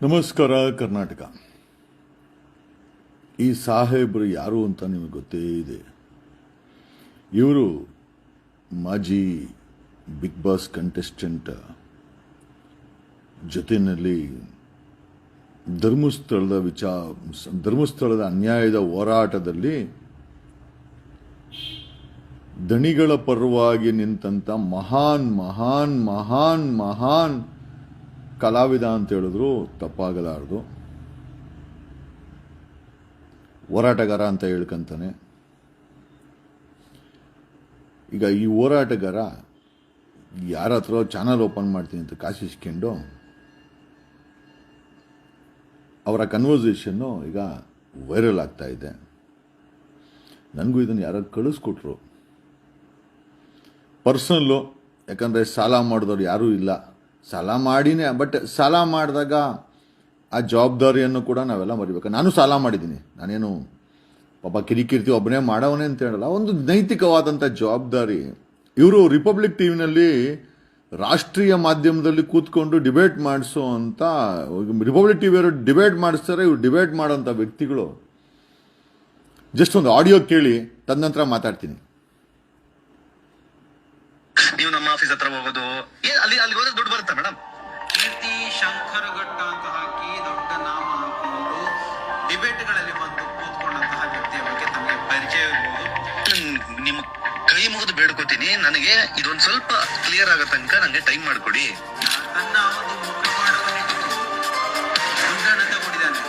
ನಮಸ್ಕಾರ ಕರ್ನಾಟಕ. ಈ ಸಾಹೇಬರು ಯಾರು ಅಂತ ನಿಮಗೆ ಗೊತ್ತೇ ಇದೆ. ಇವರು ಮಾಜಿ ಬಿಗ್ ಬಾಸ್ ಕಂಟೆಸ್ಟೆಂಟ್ ಜೊತೆಯಲ್ಲಿ ಧರ್ಮಸ್ಥಳದ ಅನ್ಯಾಯದ ಹೋರಾಟದಲ್ಲಿ ದಣಿಗಳ ಪರವಾಗಿ ನಿಂತಂತ ಮಹಾನ್ ಮಹಾನ್ ಮಹಾನ್ ಮಹಾನ್ ಕಲಾವಿದ ಅಂತ ಹೇಳಿದ್ರು ತಪ್ಪಾಗಲಾರದು. ಹೋರಾಟಗಾರ ಅಂತ ಹೇಳ್ಕಂತಾನೆ. ಈಗ ಈ ಹೋರಾಟಗಾರ ಯಾರ ಹತ್ರ ಚಾನಲ್ ಓಪನ್ ಮಾಡ್ತೀನಿ ಅಂತ ಕಾಸಿಸ್ಕೊಂಡು ಅವರ ಕನ್ವರ್ಸೇಷನ್ನು ಈಗ ವೈರಲ್ ಆಗ್ತಾ ಇದೆ. ನನಗೂ ಇದನ್ನು ಯಾರು ಕಳಿಸ್ಕೊಟ್ರು ಪರ್ಸನಲ್ಲು. ಯಾಕಂದರೆ ಸಾಲ ಮಾಡಿದವ್ರು ಯಾರೂ ಇಲ್ಲ. ಸಾಲ ಮಾಡಿನೇ, ಬಟ್ ಸಾಲ ಮಾಡಿದಾಗ ಆ ಜವಾಬ್ದಾರಿಯನ್ನು ಕೂಡ ನಾವೆಲ್ಲ ಮರಿಬೇಕು. ನಾನು ಸಾಲ ಮಾಡಿದ್ದೀನಿ. ನಾನೇನು ಪಾಪ ಕಿರಿಕಿರ್ತಿ ಒಬ್ಬನೇ ಮಾಡವನೇ ಅಂತ ಹೇಳಲ್ಲ. ಒಂದು ನೈತಿಕವಾದಂಥ ಜವಾಬ್ದಾರಿ. ಇವರು ರಿಪಬ್ಲಿಕ್ ಟಿವಿನಲ್ಲಿ ರಾಷ್ಟ್ರೀಯ ಮಾಧ್ಯಮದಲ್ಲಿ ಕೂತ್ಕೊಂಡು ಡಿಬೇಟ್ ಮಾಡಿಸೋ ಅಂತ, ರಿಪಬ್ಲಿಕ್ ಟಿವಿಯವರು ಡಿಬೇಟ್ ಮಾಡಿಸ್ತಾರೆ. ಇವ್ರು ಡಿಬೇಟ್ ಮಾಡೋಂಥ ವ್ಯಕ್ತಿಗಳು. ಜಸ್ಟ್ ಒಂದು ಆಡಿಯೋ ಕೇಳಿ, ತದನಂತರ ಮಾತಾಡ್ತೀನಿ. ನೀವು ನಮ್ಮ ಆಫೀಸ್ ಹತ್ರ ಹೋಗೋದು ಅಲ್ಲಿ ಹೋದ್ರೆ ದುಡ್ಡು ಬರುತ್ತಾ ಮೇಡಮ್? ಕೀರ್ತಿ ಶಂಕರಘಟ್ಟ ಅಂತ ಹಾಕಿ ದೊಡ್ಡ ನಾಮ ಹಾಕೊಂಡು ಡಿಬೇಟ್ಗಳಲ್ಲಿ ಬಂದು ಕೂತ್ಕೊಂಡಂತಹ ವ್ಯಕ್ತಿಯ ಬಗ್ಗೆ ತಮಗೆ ಪರಿಚಯ ಇರಬಹುದು. ನಿಮ್ಮ ಕೈ ಮುಗಿದು ಬೇಡ್ಕೋತೀನಿ, ನನಗೆ ಇದೊಂದು ಸ್ವಲ್ಪ ಕ್ಲಿಯರ್ ಆಗೋ ತನಕ ನನಗೆ ಟೈಮ್ ಮಾಡ್ಕೊಡಿ. ತನ್ನ ಒಂದು ಮುಖವಾಡವನ್ನು ಮುಂಜಾನೆ ಕೊಟ್ಟಿದ್ದಾನೆ.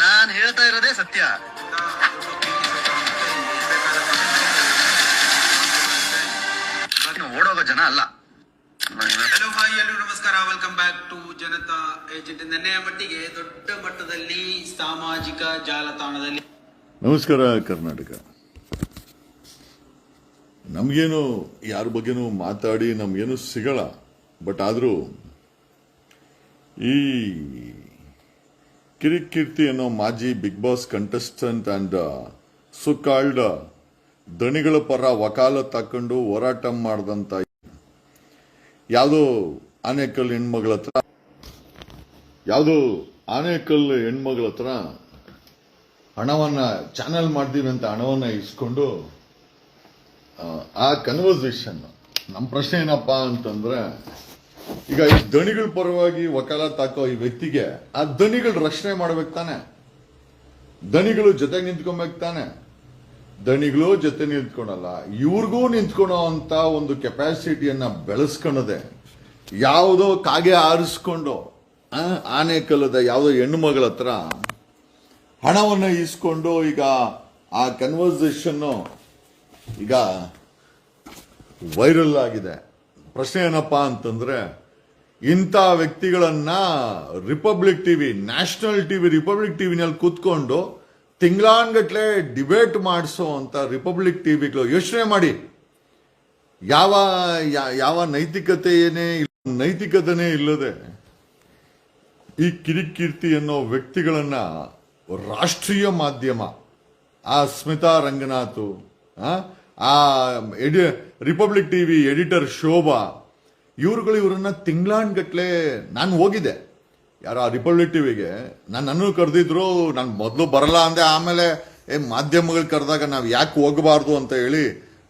ನಾನು ಹೇಳ್ತಾ ಇರೋದೇ ಸತ್ಯ. ಓಡೋಗೋ ಜನ ಅಲ್ಲ. ಹಲೋ ಹಾಯ್ ಎಲ್ಲರೂ ನಮಸ್ಕಾರ, welcome back to Janata agent. ನೆನ್ನೆಯ ಮಟ್ಟಿಗೆ ದೊಡ್ಡ ಮಟ್ಟದಲ್ಲಿ ಸಾಮಾಜಿಕ ಜಾಲತಾಣದಲ್ಲಿ ನಮಸ್ಕಾರ ಕರ್ನಾಟಕ. ನಮಗೇನು ಯಾರ ಬಗ್ಗೆನೂ ಮಾತಾಡಿ ನಮಗೇನು ಸಿಗಲ್ಲ. ಬಟ್ ಆದರೂ ಈ ಕಿರಿಕೀರ್ತಿ ಅನ್ನೋ ಮಾಜಿ ಬಿಗ್ ಬಾಸ್ ಕಂಟೆಸ್ಟೆಂಟ್ ಅಂಡ್ ಸುಕಾಲ್ಡ್ ದಣಿಗಳ ಪರ ವಕಾಲತ್ ಹಾಕೊಂಡು ಹೋರಾಟ ಮಾಡಿದಂಥ ಯಾವುದೋ ಆನೇಕಲ್ ಹೆಣ್ಮಗಳ ಹತ್ರ ಹಣವನ್ನ ಚಾನಲ್ ಮಾಡ್ತೀವಿ ಅಂತ ಹಣವನ್ನ ಇಸ್ಕೊಂಡು ಆ ಕನ್ವರ್ಸೇಷನ್. ನಮ್ಮ ಪ್ರಶ್ನೆ ಏನಪ್ಪಾ ಅಂತಂದ್ರೆ, ಈಗ ಈ ದಣಿಗಳ ಪರವಾಗಿ ವಕಾಲತ್ ಹಾಕೋ ಈ ವ್ಯಕ್ತಿಗೆ ಆ ದಣಿಗಳು ರಕ್ಷಣೆ ಮಾಡ್ಬೇಕು ತಾನೆ. ದಣಿಗಳು ಜೊತೆಗೆ ನಿಂತ್ಕೊಬೇಕು ತಾನೆ. ದಣಿಗಳು ಜೊತೆ ನಿಂತ್ಕೊಳಲ್ಲ, ಇವ್ರಿಗೂ ನಿಂತ್ಕೊಳೋ ಅಂತ ಒಂದು ಕೆಪಾಸಿಟಿಯನ್ನ ಬೆಳೆಸ್ಕೊಳ್ಳದೆ ಯಾವುದೋ ಕಾಗೆ ಆರಿಸ್ಕೊಂಡು ಆನೆಕಲ್ಲದ ಯಾವುದೋ ಹೆಣ್ಣು ಮಗಳ ಹತ್ರ ಹಣವನ್ನು ಇಸ್ಕೊಂಡು ಈಗ ಆ ಕನ್ವರ್ಸೇಷನ್ ಈಗ ವೈರಲ್ ಆಗಿದೆ. ಪ್ರಶ್ನೆ ಏನಪ್ಪಾ ಅಂತಂದ್ರೆ, ಇಂಥ ವ್ಯಕ್ತಿಗಳನ್ನ republic TV, national TV, republic ಟಿವಿನಲ್ಲಿ ಕೂತ್ಕೊಂಡು ತಿಂಗಳಾನ್ಗಟ್ಲೆ ಡಿಬೇಟ್ ಮಾಡಿಸೋ ಅಂತ ರಿಪಬ್ಲಿಕ್ ಟಿವಿಗಳು ಯೋಚನೆ ಮಾಡಿ. ಯಾವ ನೈತಿಕತೆನೇ ಇಲ್ಲದೆ ಈ ಕಿರಿಕೀರ್ತಿ ಅನ್ನೋ ವ್ಯಕ್ತಿಗಳನ್ನ ರಾಷ್ಟ್ರೀಯ ಮಾಧ್ಯಮ, ಆ ಸ್ಮಿತಾ ರಂಗನಾಥ್, ಆ ರಿಪಬ್ಲಿಕ್ ಟಿವಿ ಎಡಿಟರ್ ಶೋಭಾ, ಇವರನ್ನ ತಿಂಗಳಾನ್ಗಟ್ಲೆ ನಾನು ಹೋಗಿದ್ದೆ. ಯಾರೋ ರಿಪಬ್ಲಿಕ್ ಟಿವಿಗೆ ನನ್ನನ್ನು ಕರೆದಿದ್ರು. ನಾನು ಮೊದಲು ಬರಲ್ಲ ಅಂದೆ, ಆಮೇಲೆ ಮಾಧ್ಯಮಗಳು ಕರೆದಾಗ ನಾವು ಯಾಕೆ ಹೋಗಬಾರ್ದು ಅಂತ ಹೇಳಿ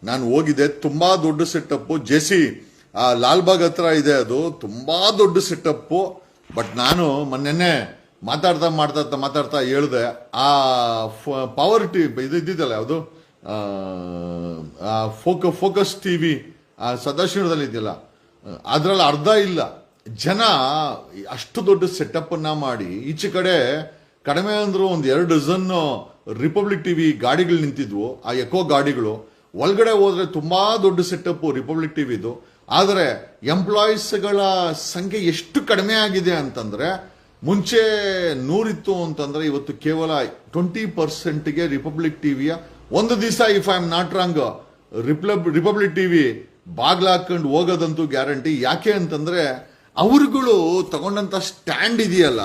ನಾನು ಹೋಗಿದ್ದೆ. ತುಂಬಾ ದೊಡ್ಡ ಸೆಟಪ್. ಜೆಸಿ ಲಾಲ್ಬಾಗ್ ಹತ್ರ ಇದೆ, ಅದು ತುಂಬಾ ದೊಡ್ಡ ಸೆಟಪ್. ಬಟ್ ನಾನು ಮೊನ್ನೆ ಮಾತಾಡ್ತಾ ಹೇಳ್ದೆ, ಆ ಪವರ್ ಟಿವಿ ಇದು ಇದ್ದಿದ್ದಲ್ಲ, ಯಾವುದು ಫೋಕಸ್ ಟಿವಿ ಸದಾಶಿವದಲ್ಲಿ ಇದೆಯಲ್ಲ, ಅದ್ರಲ್ಲಿ ಅರ್ಧ ಇಲ್ಲ ಜನ. ಅಷ್ಟು ದೊಡ್ಡ ಸೆಟಪ್ ಅನ್ನ ಮಾಡಿ ಈಚೆ ಕಡೆ ಕಡಿಮೆ ಅಂದ್ರೂ ಒಂದು 2 ಡಜನ್ ರಿಪಬ್ಲಿಕ್ ಟಿವಿ ಗಾಡಿಗಳು ನಿಂತಿದ್ವು, ಆ ಎಕೋ ಗಾಡಿಗಳು. ಒಳಗಡೆ ಹೋದ್ರೆ ತುಂಬಾ ದೊಡ್ಡ ಸೆಟಪ್ ರಿಪಬ್ಲಿಕ್ ಟಿವಿದು. ಆದರೆ ಎಂಪ್ಲಾಯೀಸ್ಗಳ ಸಂಖ್ಯೆ ಎಷ್ಟು ಕಡಿಮೆ ಆಗಿದೆ ಅಂತಂದ್ರೆ, ಮುಂಚೆ 100 ಇತ್ತು ಅಂತಂದ್ರೆ ಇವತ್ತು ಕೇವಲ 20%ಗೆ ರಿಪಬ್ಲಿಕ್ ಟಿವಿಯ ಒಂದು ದಿವಸ, if I am not wrong, republic TV ಬಾಗ್ಲಾಕೊಂಡು ಹೋಗೋದಂತೂ ಗ್ಯಾರಂಟಿ. ಯಾಕೆ ಅಂತಂದ್ರೆ ಅವರುಗಳು ತಗೊಂಡಂತ ಸ್ಟ್ಯಾಂಡ್ ಇದೆಯಲ್ಲ,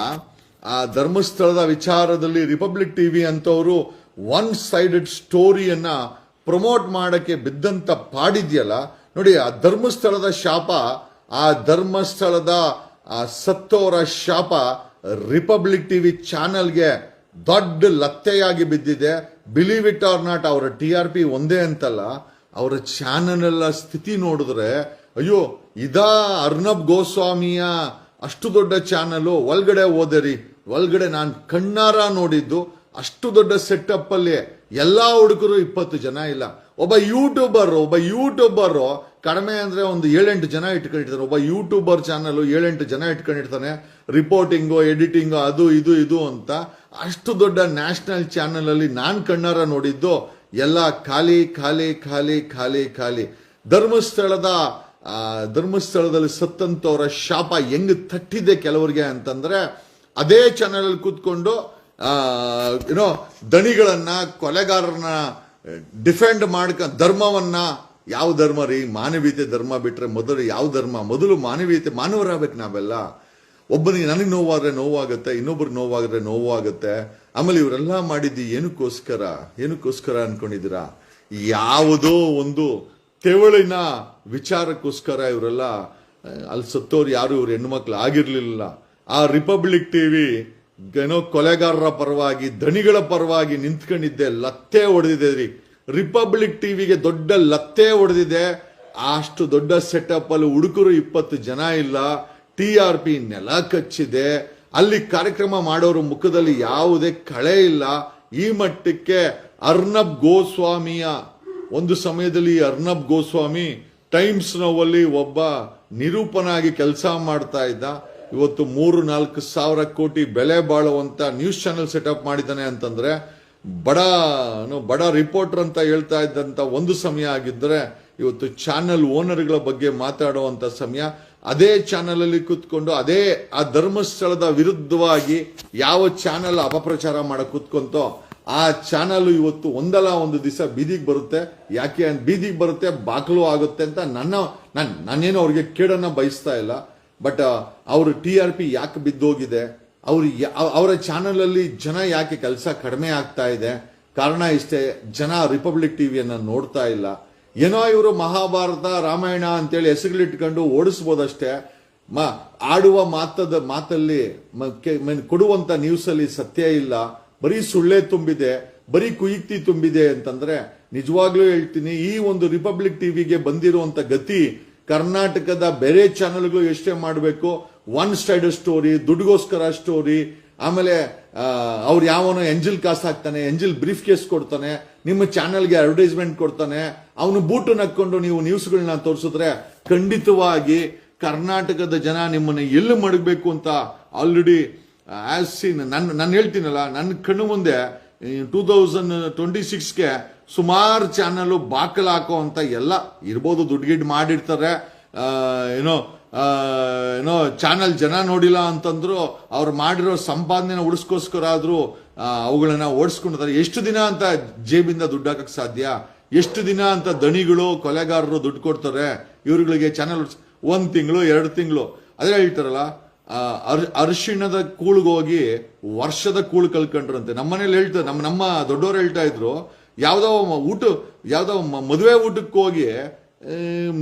ಆ ಧರ್ಮಸ್ಥಳದ ವಿಚಾರದಲ್ಲಿ ರಿಪಬ್ಲಿಕ್ ಟಿವಿ ಅಂತವರು ಒನ್ ಸೈಡೆಡ್ ಸ್ಟೋರಿಯನ್ನ ಪ್ರಮೋಟ್ ಮಾಡಕ್ಕೆ ಬಿದ್ದಂತ ಪಾಡಿದೆಯಲ್ಲ ನೋಡಿ. ಆ ಧರ್ಮಸ್ಥಳದ ಶಾಪ, ಆ ಧರ್ಮಸ್ಥಳದ ಆ ಸತ್ತೋರ ಶಾಪ ರಿಪಬ್ಲಿಕ್ ಟಿವಿ ಚಾನೆಲ್ಗೆ ದೊಡ್ಡ ಲತ್ತೆಯಾಗಿ ಬಿದ್ದಿದೆ. ಬಿಲೀವ್ ಇಟ್ ಆರ್ ನಾಟ್, ಅವರ TRP ಒಂದೇ ಅಂತಲ್ಲ, ಅವರ ಚಾನೆಲ್ ಸ್ಥಿತಿ ನೋಡಿದ್ರೆ ಅಯ್ಯೋ ಇದಾ ಅರ್ನಬ್ ಗೋಸ್ವಾಮಿಯ ಅಷ್ಟು ದೊಡ್ಡ ಚಾನಲ್ ಒಳಗಡೆ ಹೋದರಿ, ಒಳಗಡೆ ನಾನು ಕಣ್ಣಾರ ನೋಡಿದ್ದು ಅಷ್ಟು ದೊಡ್ಡ ಸೆಟಪ್ ಅಲ್ಲಿ ಎಲ್ಲಾ ಹುಡುಗರು 20 ಜನ ಇಲ್ಲ. ಒಬ್ಬ ಯೂಟ್ಯೂಬರ್ ಕಡಿಮೆ ಅಂದ್ರೆ ಒಂದು 7-8 ಜನ ಇಟ್ಕೊಂಡಿರ್ತಾನೆ. ಒಬ್ಬ ಯೂಟ್ಯೂಬರ್ ಚಾನಲ್ 7-8 ಜನ ಇಟ್ಕೊಂಡಿರ್ತಾನೆ, ರಿಪೋರ್ಟಿಂಗು ಎಡಿಟಿಂಗು ಅದು ಇದು ಅಂತ. ಅಷ್ಟು ದೊಡ್ಡ ನ್ಯಾಷನಲ್ ಚಾನಲ್ ಅಲ್ಲಿ ನಾನ್ ಕಣ್ಣಾರ ನೋಡಿದ್ದು ಎಲ್ಲ ಖಾಲಿ ಖಾಲಿ ಖಾಲಿ ಖಾಲಿ ಖಾಲಿ. ಧರ್ಮಸ್ಥಳದಲ್ಲಿ ಸತ್ತಂತವರ ಶಾಪ ಹೆಂಗ್ ತಟ್ಟಿದೆ ಕೆಲವರಿಗೆ ಅಂತಂದ್ರೆ, ಅದೇ ಚಾನೆಲ್ ಅಲ್ಲಿ ಕೂತ್ಕೊಂಡು ಏನೋ ದಣಿಗಳನ್ನ ಕೊಲೆಗಾರರನ್ನ ಡಿಫೆಂಡ್ ಧರ್ಮವನ್ನ, ಯಾವ ಧರ್ಮ ರೀ? ಮಾನವೀಯತೆ ಧರ್ಮ ಬಿಟ್ರೆ ಮೊದಲು ಯಾವ ಧರ್ಮ? ಮೊದಲು ಮಾನವೀಯತೆ, ಮಾನವರಾಗಬೇಕು ನಾವೆಲ್ಲ. ಒಬ್ಬನಿಗೆ ನನಗೆ ನೋವಾಗುತ್ತೆ, ಇನ್ನೊಬ್ರಿಗೆ ನೋವಾಗುತ್ತೆ. ಆಮೇಲೆ ಇವರೆಲ್ಲ ಮಾಡಿದ್ದು ಏನಕ್ಕೋಸ್ಕರ ಅನ್ಕೊಂಡಿದ್ದೀರಾ? ಯಾವುದೋ ಒಂದು ತೆವಳಿನ ವಿಚಾರಕ್ಕೋಸ್ಕರ ಇವರೆಲ್ಲ ಅಲ್ಲಿ ಸತ್ತೋರು ಯಾರು ಇವ್ರು ಹೆಣ್ಮಕ್ಳು ಆಗಿರ್ಲಿಲ್ಲ. ಆ ರಿಪಬ್ಲಿಕ್ ಟಿವಿ ಏನೋ ಕೊಲೆಗಾರರ ಪರವಾಗಿ, ದಣಿಗಳ ಪರವಾಗಿ ನಿಂತ್ಕೊಂಡಿದ್ದೆ, ಲತ್ತೆ ಹೊಡೆದಿದೆ ರೀ. ರಿಪಬ್ಲಿಕ್ ಟಿವಿಗೆ ದೊಡ್ಡ ಲತ್ತೆ ಹೊಡೆದಿದೆ. ಅಷ್ಟು ದೊಡ್ಡ ಸೆಟಪ್ ಅಲ್ಲಿ ಹುಡುಗರು 20 ಜನ ಇಲ್ಲ, TRP ನೆಲ ಕಚ್ಚಿದೆ. ಅಲ್ಲಿ ಕಾರ್ಯಕ್ರಮ ಮಾಡೋರ ಮುಖದಲ್ಲಿ ಯಾವುದೇ ಕಳೆ ಇಲ್ಲ. ಈ ಮಟ್ಟಕ್ಕೆ ಅರ್ನಬ್ ಗೋಸ್ವಾಮಿಯ ಒಂದು ಸಮಯದಲ್ಲಿ ಅರ್ನಬ್ ಗೋಸ್ವಾಮಿ ಟೈಮ್ಸ್ ನೋವಲ್ಲಿ ಒಬ್ಬ ನಿರೂಪನಾಗಿ ಕೆಲಸ ಮಾಡ್ತಾ ಇದ್ದ. ಇವತ್ತು 3-4 ಸಾವಿರ ಕೋಟಿ ಬೆಲೆ ಬಾಳುವಂತ ನ್ಯೂಸ್ ಚಾನೆಲ್ ಸೆಟಪ್ ಮಾಡಿದ್ದಾನೆ ಅಂತಂದ್ರೆ, ಬಡ ರಿಪೋರ್ಟರ್ ಅಂತ ಹೇಳ್ತಾ ಇದ್ದಂತ ಒಂದು ಸಮಯ ಆಗಿದ್ರೆ, ಇವತ್ತು ಚಾನೆಲ್ ಓನರ್ಗಳ ಬಗ್ಗೆ ಮಾತಾಡುವಂತ ಸಮಯ. ಅದೇ ಚಾನೆಲ್ ಅಲ್ಲಿ ಕೂತ್ಕೊಂಡು ಅದೇ ಆ ಧರ್ಮಸ್ಥಳದ ವಿರುದ್ಧವಾಗಿ ಯಾವ ಚಾನೆಲ್ ಅಪಪ್ರಚಾರ ಮಾಡಕ್ ಕೂತ್ಕೊಂತೋ ಆ ಚಾನಲ್ ಇವತ್ತು ಒಂದಲ್ಲ ಒಂದು ದಿವಸ ಬೀದಿಗೆ ಬರುತ್ತೆ. ಯಾಕೆ ಬೀದಿಗೆ ಬರುತ್ತೆ, ಬಾಕಲು ಆಗುತ್ತೆ ಅಂತ ನಾನೇನು ಅವ್ರಿಗೆ ಕೇಳನ್ನ ಬಯಸ್ತಾ ಇಲ್ಲ. ಬಟ್ ಅವ್ರ TRP ಯಾಕೆ ಬಿದ್ದೋಗಿದೆ, ಅವರ ಚಾನಲ್ ಅಲ್ಲಿ ಜನ ಯಾಕೆ ಕೆಲಸ ಕಡಿಮೆ ಆಗ್ತಾ ಇದೆ? ಕಾರಣ ಇಷ್ಟೇ, ಜನ ರಿಪಬ್ಲಿಕ್ ಟಿವಿಯನ್ನ ನೋಡ್ತಾ ಇಲ್ಲ. ಏನೋ ಇವರು ಮಹಾಭಾರತ ರಾಮಾಯಣ ಅಂತೇಳಿ ಹೆಸರುಗಳಿಟ್ಕೊಂಡು ಓಡಿಸ್ಬೋದಷ್ಟೇ. ಆಡುವ ಮಾತಲ್ಲಿ ಕೊಡುವಂತ ನ್ಯೂಸ್ ಅಲ್ಲಿ ಸತ್ಯ ಇಲ್ಲ, ಬರೀ ಸುಳ್ಳೆ ತುಂಬಿದೆ, ಬರೀ ಕುಯುಕ್ತಿ ತುಂಬಿದೆ ಅಂತಂದ್ರೆ ನಿಜವಾಗ್ಲೂ ಹೇಳ್ತೀನಿ, ಈ ಒಂದು ರಿಪಬ್ಲಿಕ್ ಟಿವಿಗೆ ಬಂದಿರುವಂತ ಗತಿ ಕರ್ನಾಟಕದ ಬೇರೆ ಚಾನೆಲ್ಗಳು ಎಷ್ಟೇ ಮಾಡಬೇಕು. ಒನ್ ಸೈಡ್ ಸ್ಟೋರಿ, ದುಡ್ಡುಗೋಸ್ಕರ ಸ್ಟೋರಿ, ಆಮೇಲೆ ಅವ್ರು ಯಾವನೋ ಎಂಜಿಲ್ ಕಾಸು ಹಾಕ್ತಾನೆ, ಎಂಜಿಲ್ ಬ್ರೀಫ್ ಕೇಸ್ ಕೊಡ್ತಾನೆ, ನಿಮ್ಮ ಚಾನೆಲ್ಗೆ ಅಡ್ವರ್ಟೈಸ್ಮೆಂಟ್ ಕೊಡ್ತಾನೆ, ಅವನು ಬೂಟು ನಕ್ಕೊಂಡು ನೀವು ನ್ಯೂಸ್ಗಳನ್ನ ತೋರಿಸಿದ್ರೆ ಖಂಡಿತವಾಗಿ ಕರ್ನಾಟಕದ ಜನ ನಿಮ್ಮನ್ನ ಎಲ್ಲಿ ಮಡಗಬೇಕು ಅಂತ ಆಲ್ರೆಡಿ ಆಸ್ ಸೀನ್. ನಾನು ಹೇಳ್ತೀನಲ್ಲ, ನನ್ನ ಕಣ್ಣು ಮುಂದೆ 2026ಗೆ ಸುಮಾರು ಚಾನಲ್ ಬಾಕಲ್ ಹಾಕೋ ಅಂತ ಎಲ್ಲ ಇರ್ಬೋದು. ದುಡ್ಡು ಮಾಡಿರ್ತಾರೆ, ಏನೋ ಚಾನಲ್ ಜನ ನೋಡಿಲ್ಲ ಅಂತಂದ್ರು ಅವ್ರು ಮಾಡಿರೋ ಸಂಪಾದನೆ ಉಳಿಸ್ಕೋಸ್ಕರ ಆದ್ರೂ ಅವುಗಳನ್ನ ಓಡಿಸ್ಕೊಂಡಿರ್ತಾರೆ. ಎಷ್ಟು ದಿನ ಅಂತ ಜೇಬಿಂದ ದುಡ್ಡು ಹಾಕಕ್ ಸಾಧ್ಯ? ಎಷ್ಟು ದಿನ ಅಂತ ದಣಿಗಳು ಕೊಲೆಗಾರರು ದುಡ್ಡು ಕೊಡ್ತಾರೆ ಇವ್ರುಗಳಿಗೆ ಚಾನಲ್? 1 ತಿಂಗಳು 2 ತಿಂಗಳು. ಅದೇ ಹೇಳ್ತಾರಲ್ಲ, ಅರಿಶಿಣದ ಕೂಳ್ಗೋಗಿ ವರ್ಷದ ಕೂಳು ಕಳ್ಕೊಂಡ್ರಂತೆ. ನಮ್ಮನೇಲಿ ಹೇಳ್ತಾರೆ, ನಮ್ಮ ದೊಡ್ಡವರು ಹೇಳ್ತಾ ಇದ್ರು, ಯಾವ್ದೋ ಮದುವೆ ಊಟಕ್ಕೆ ಹೋಗಿ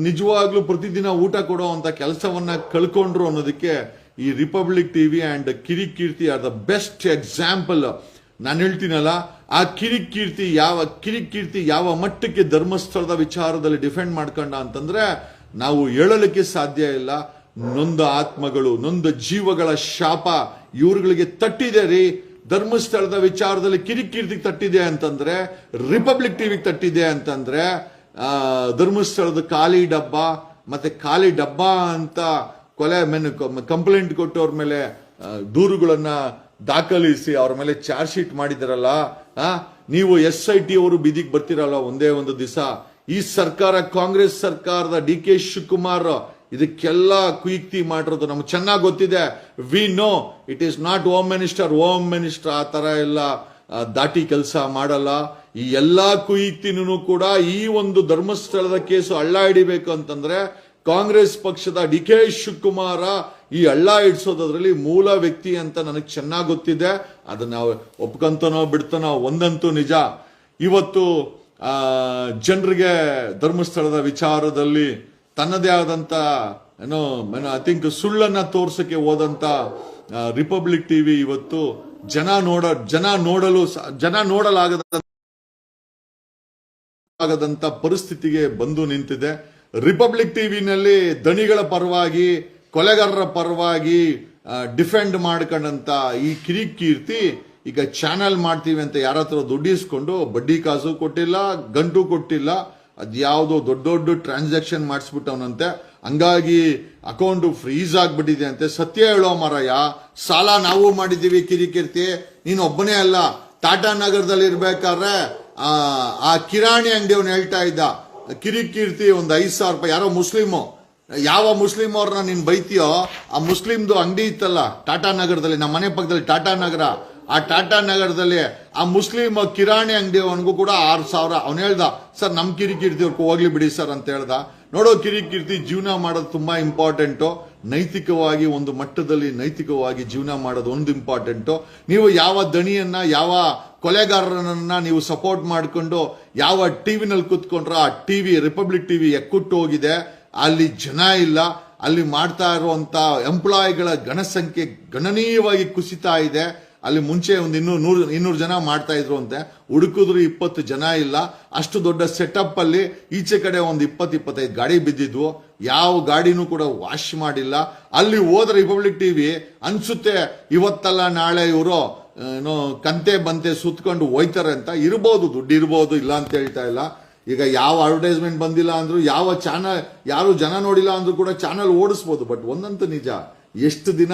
ನಿಜವಾಗ್ಲೂ ಪ್ರತಿದಿನ ಊಟ ಕೊಡೋ ಅಂತ ಕೆಲಸವನ್ನ ಕಳ್ಕೊಂಡ್ರು ಅನ್ನೋದಕ್ಕೆ ಈ republic TV and Kirik Keerthi are the best example. ನಾನು ಹೇಳ್ತೀನಲ್ಲ, ಆ ಕಿರಿಕೀರ್ತಿ ಯಾವ ಮಟ್ಟಕ್ಕೆ ಧರ್ಮಸ್ಥಳದ ವಿಚಾರದಲ್ಲಿ ಡಿಫೆಂಡ್ ಮಾಡ್ಕೊಂಡ ಅಂತಂದ್ರೆ ನಾವು ಹೇಳಲಿಕ್ಕೆ ಸಾಧ್ಯ ಇಲ್ಲ. ನೊಂದ ಆತ್ಮಗಳು, ನೊಂದ ಜೀವಗಳ ಶಾಪ ಇವ್ರುಗಳಿಗೆ ತಟ್ಟಿದೆ ರೀ. ಧರ್ಮಸ್ಥಳದ ವಿಚಾರದಲ್ಲಿ ಕಿರಿಕೀರ್ತಿಗೆ ತಟ್ಟಿದೆ ಅಂತಂದ್ರೆ, ರಿಪಬ್ಲಿಕ್ ಟಿವಿಗೆ ತಟ್ಟಿದೆ ಅಂತಂದ್ರೆ, ಧರ್ಮಸ್ಥಳದ ಖಾಲಿ ಡಬ್ಬ ಅಂತ ಕಂಪ್ಲೇಂಟ್ ಕೊಟ್ಟವ್ರ ಮೇಲೆ ದೂರುಗಳನ್ನ ದಾಖಲಿಸಿ ಅವ್ರ ಮೇಲೆ ಚಾರ್ಜ್ ಶೀಟ್ ಮಾಡಿದಾರಲ್ಲ, ನೀವು SIT ಅವರು ಬೀದಿಗೆ ಬರ್ತಿರಲ್ಲ ಒಂದೇ ಒಂದು ದಿವಸ. ಈ ಸರ್ಕಾರ, ಕಾಂಗ್ರೆಸ್ ಸರ್ಕಾರದ DK ಶಿವಕುಮಾರ್ ಇದಕ್ಕೆಲ್ಲ ಕುಯುಕ್ತಿ ಮಾಡಿರೋದು ನಮ್ಗೆ ಚೆನ್ನಾಗಿ ಗೊತ್ತಿದೆ. We know it is not home minister ಆ ತರ ಎಲ್ಲ ದಾಟಿ ಕೆಲಸ ಮಾಡಲ್ಲ. ಈ ಎಲ್ಲಾ ಕುಯುಕ್ತಿನೂ ಕೂಡ ಈ ಒಂದು ಧರ್ಮಸ್ಥಳದ ಕೇಸು ಹಳ್ಳ ಹಿಡಿಬೇಕು ಅಂತಂದ್ರೆ ಕಾಂಗ್ರೆಸ್ ಪಕ್ಷದ DK ಶಿವಕುಮಾರ ಈ ಹಳ್ಳ ಹಿಡಿಸೋದ್ರಲ್ಲಿ ಮೂಲ ವ್ಯಕ್ತಿ ಅಂತ ನನಗೆ ಚೆನ್ನಾಗಿ ಗೊತ್ತಿದೆ. ಅದನ್ನ ಒಪ್ಕೊಂತನೋ ಬಿಡ್ತಾನೋ ಒಂದಂತೂ ನಿಜ, ಇವತ್ತು ಜನರಿಗೆ ಧರ್ಮಸ್ಥಳದ ವಿಚಾರದಲ್ಲಿ ತನ್ನದೇ ಆದಂತ ಏನೋ ಐ ಥಿಂಕ್ ಸುಳ್ಳನ್ನ ತೋರ್ಸಕ್ಕೆ ಹೋದಂತ ರಿಪಬ್ಲಿಕ್ ಟಿವಿ ಇವತ್ತು ಜನ ನೋಡಲಾಗದಂತ ಪರಿಸ್ಥಿತಿಗೆ ಬಂದು ನಿಂತಿದೆ. ರಿಪಬ್ಲಿಕ್ ಟಿವಿನಲ್ಲಿ ದಣಿಗಳ ಪರವಾಗಿ ಕೊಲೆಗಾರರ ಪರವಾಗಿ ಡಿಫೆಂಡ್ ಮಾಡ್ಕೊಂಡಂತ ಈ ಕಿರಿಕೀರ್ತಿ ಈಗ ಚಾನಲ್ ಮಾಡ್ತೀವಿ ಅಂತ ಯಾರ ಹತ್ರ ದುಡ್ಡಿಸ್ಕೊಂಡು ಬಡ್ಡಿ ಕಾಸು ಕೊಟ್ಟಿಲ್ಲ, ಗಂಟು ಕೊಟ್ಟಿಲ್ಲ, ಅದ್ಯಾವುದೋ ದೊಡ್ಡ ದೊಡ್ಡ ಟ್ರಾನ್ಸಾಕ್ಷನ್ ಮಾಡಿಸ್ಬಿಟ್ಟವನಂತೆ. ಹಂಗಾಗಿ ಅಕೌಂಟ್ ಫ್ರೀಸ್ ಆಗ್ಬಿಟ್ಟಿದೆ ಅಂತೆ. ಸತ್ಯ ಹೇಳೋ ಮಾರಾಯ, ಸಾಲ ನಾವು ಮಾಡಿದ್ದೀವಿ ಕಿರಿಕೀರ್ತಿ, ನೀನು ಒಬ್ಬನೇ ಅಲ್ಲ. ಟಾಟಾ ನಗರದಲ್ಲಿ ಇರ್ಬೇಕಾದ್ರೆ ಆ ಕಿರಾಣಿ ಅಂಗಡಿಯವನು ಹೇಳ್ತಾ ಇದ್ದ, ಕಿರಿಕೀರ್ತಿ ಒಂದು 5,000 ರೂಪಾಯಿ, ಯಾರೋ ಮುಸ್ಲಿಮು, ಯಾವ ಮುಸ್ಲಿಂ ಅವ್ರನ್ನ ನೀನ್ ಬೈತೀಯೋ ಆ ಮುಸ್ಲಿಮ್ದು ಅಂಗಡಿ ಇತ್ತಲ್ಲ ಟಾಟಾ ನಗರದಲ್ಲಿ, ನಮ್ಮ ಮನೆ ಪಕ್ಕದಲ್ಲಿ ಟಾಟಾ ನಗರ, ಆ ಟಾಟಾ ನಗರದಲ್ಲಿ ಆ ಮುಸ್ಲಿಂ ಕಿರಾಣಿ ಅಂಗಡಿಯವನಿಗೂ ಕೂಡ 6,000. ಅವನು ಹೇಳ್ದ, ಸರ್ ನಮ್ ಕಿರಿಕೀರ್ತಿ ಹೋಗ್ಲಿ ಬಿಡಿ ಸರ್ ಅಂತ ಹೇಳ್ದ. ನೋಡೋ ಕಿರಿಕೀರ್ತಿ, ಜೀವನ ಮಾಡೋದು ತುಂಬಾ ಇಂಪಾರ್ಟೆಂಟು. ನೈತಿಕವಾಗಿ ಒಂದು ಮಟ್ಟದಲ್ಲಿ ನೈತಿಕವಾಗಿ ಜೀವನ ಮಾಡೋದು ಒಂದು ಇಂಪಾರ್ಟೆಂಟು. ನೀವು ಯಾವ ದಣಿಯನ್ನ, ಯಾವ ಕೊಲೆಗಾರರನ್ನ ನೀವು ಸಪೋರ್ಟ್ ಮಾಡಿಕೊಂಡು ಯಾವ ಟಿವಿನಲ್ಲಿ ಕೂತ್ಕೊಂಡ್ರ ಆ ಟಿವಿ, ರಿಪಬ್ಲಿಕ್ ಟಿವಿ ಎಕ್ಕುಟ್ಟು ಹೋಗಿದೆ. ಅಲ್ಲಿ ಜನ ಇಲ್ಲ. ಅಲ್ಲಿ ಮಾಡ್ತಾ ಇರುವಂತ ಎಂಪ್ಲಾಯಿಗಳ ಗಣಸಂಖ್ಯೆ ಗಣನೀಯವಾಗಿ ಕುಸಿತಾ ಇದೆ. ಅಲ್ಲಿ ಮುಂಚೆ ಒಂದು 200 ಜನ ಮಾಡ್ತಾ ಇದ್ರು ಅಂತೆ, ಹುಡುಕಿದ್ರು 20 ಜನ ಇಲ್ಲ. ಅಷ್ಟು ದೊಡ್ಡ ಸೆಟಪ್ ಅಲ್ಲಿ ಈಚೆ ಕಡೆ ಒಂದು 20-25 ಗಾಡಿ ಬಿದ್ದಿದ್ವು. ಯಾವ ಗಾಡಿನೂ ಕೂಡ ವಾಶ್ ಮಾಡಿಲ್ಲ. ಅಲ್ಲಿ ಹೋದ್ರೆ ರಿಪಬ್ಲಿಕ್ ಟಿವಿ ಅನ್ಸುತ್ತೆ ಇವತ್ತಲ್ಲ ನಾಳೆ ಇವರು ಏನೋ ಕಂತೆ ಬಂತೆ ಸುತ್ಕೊಂಡು ಹೋಯ್ತಾರೆ ಅಂತ. ಇರ್ಬೋದು, ದುಡ್ಡು ಇರ್ಬೋದು, ಇಲ್ಲ ಅಂತ ಹೇಳ್ತಾ ಇಲ್ಲ. ಈಗ ಯಾವ ಅಡ್ವರ್ಟೈಸ್ಮೆಂಟ್ ಬಂದಿಲ್ಲ ಅಂದ್ರು, ಯಾವ ಚಾನಲ್ ಯಾರು ಜನ ನೋಡಿಲ್ಲ ಅಂದ್ರೂ ಕೂಡ ಚಾನಲ್ ಓಡಿಸ್ಬೋದು. ಬಟ್ ಒಂದಂತೂ ನಿಜ, ಎಷ್ಟು ದಿನ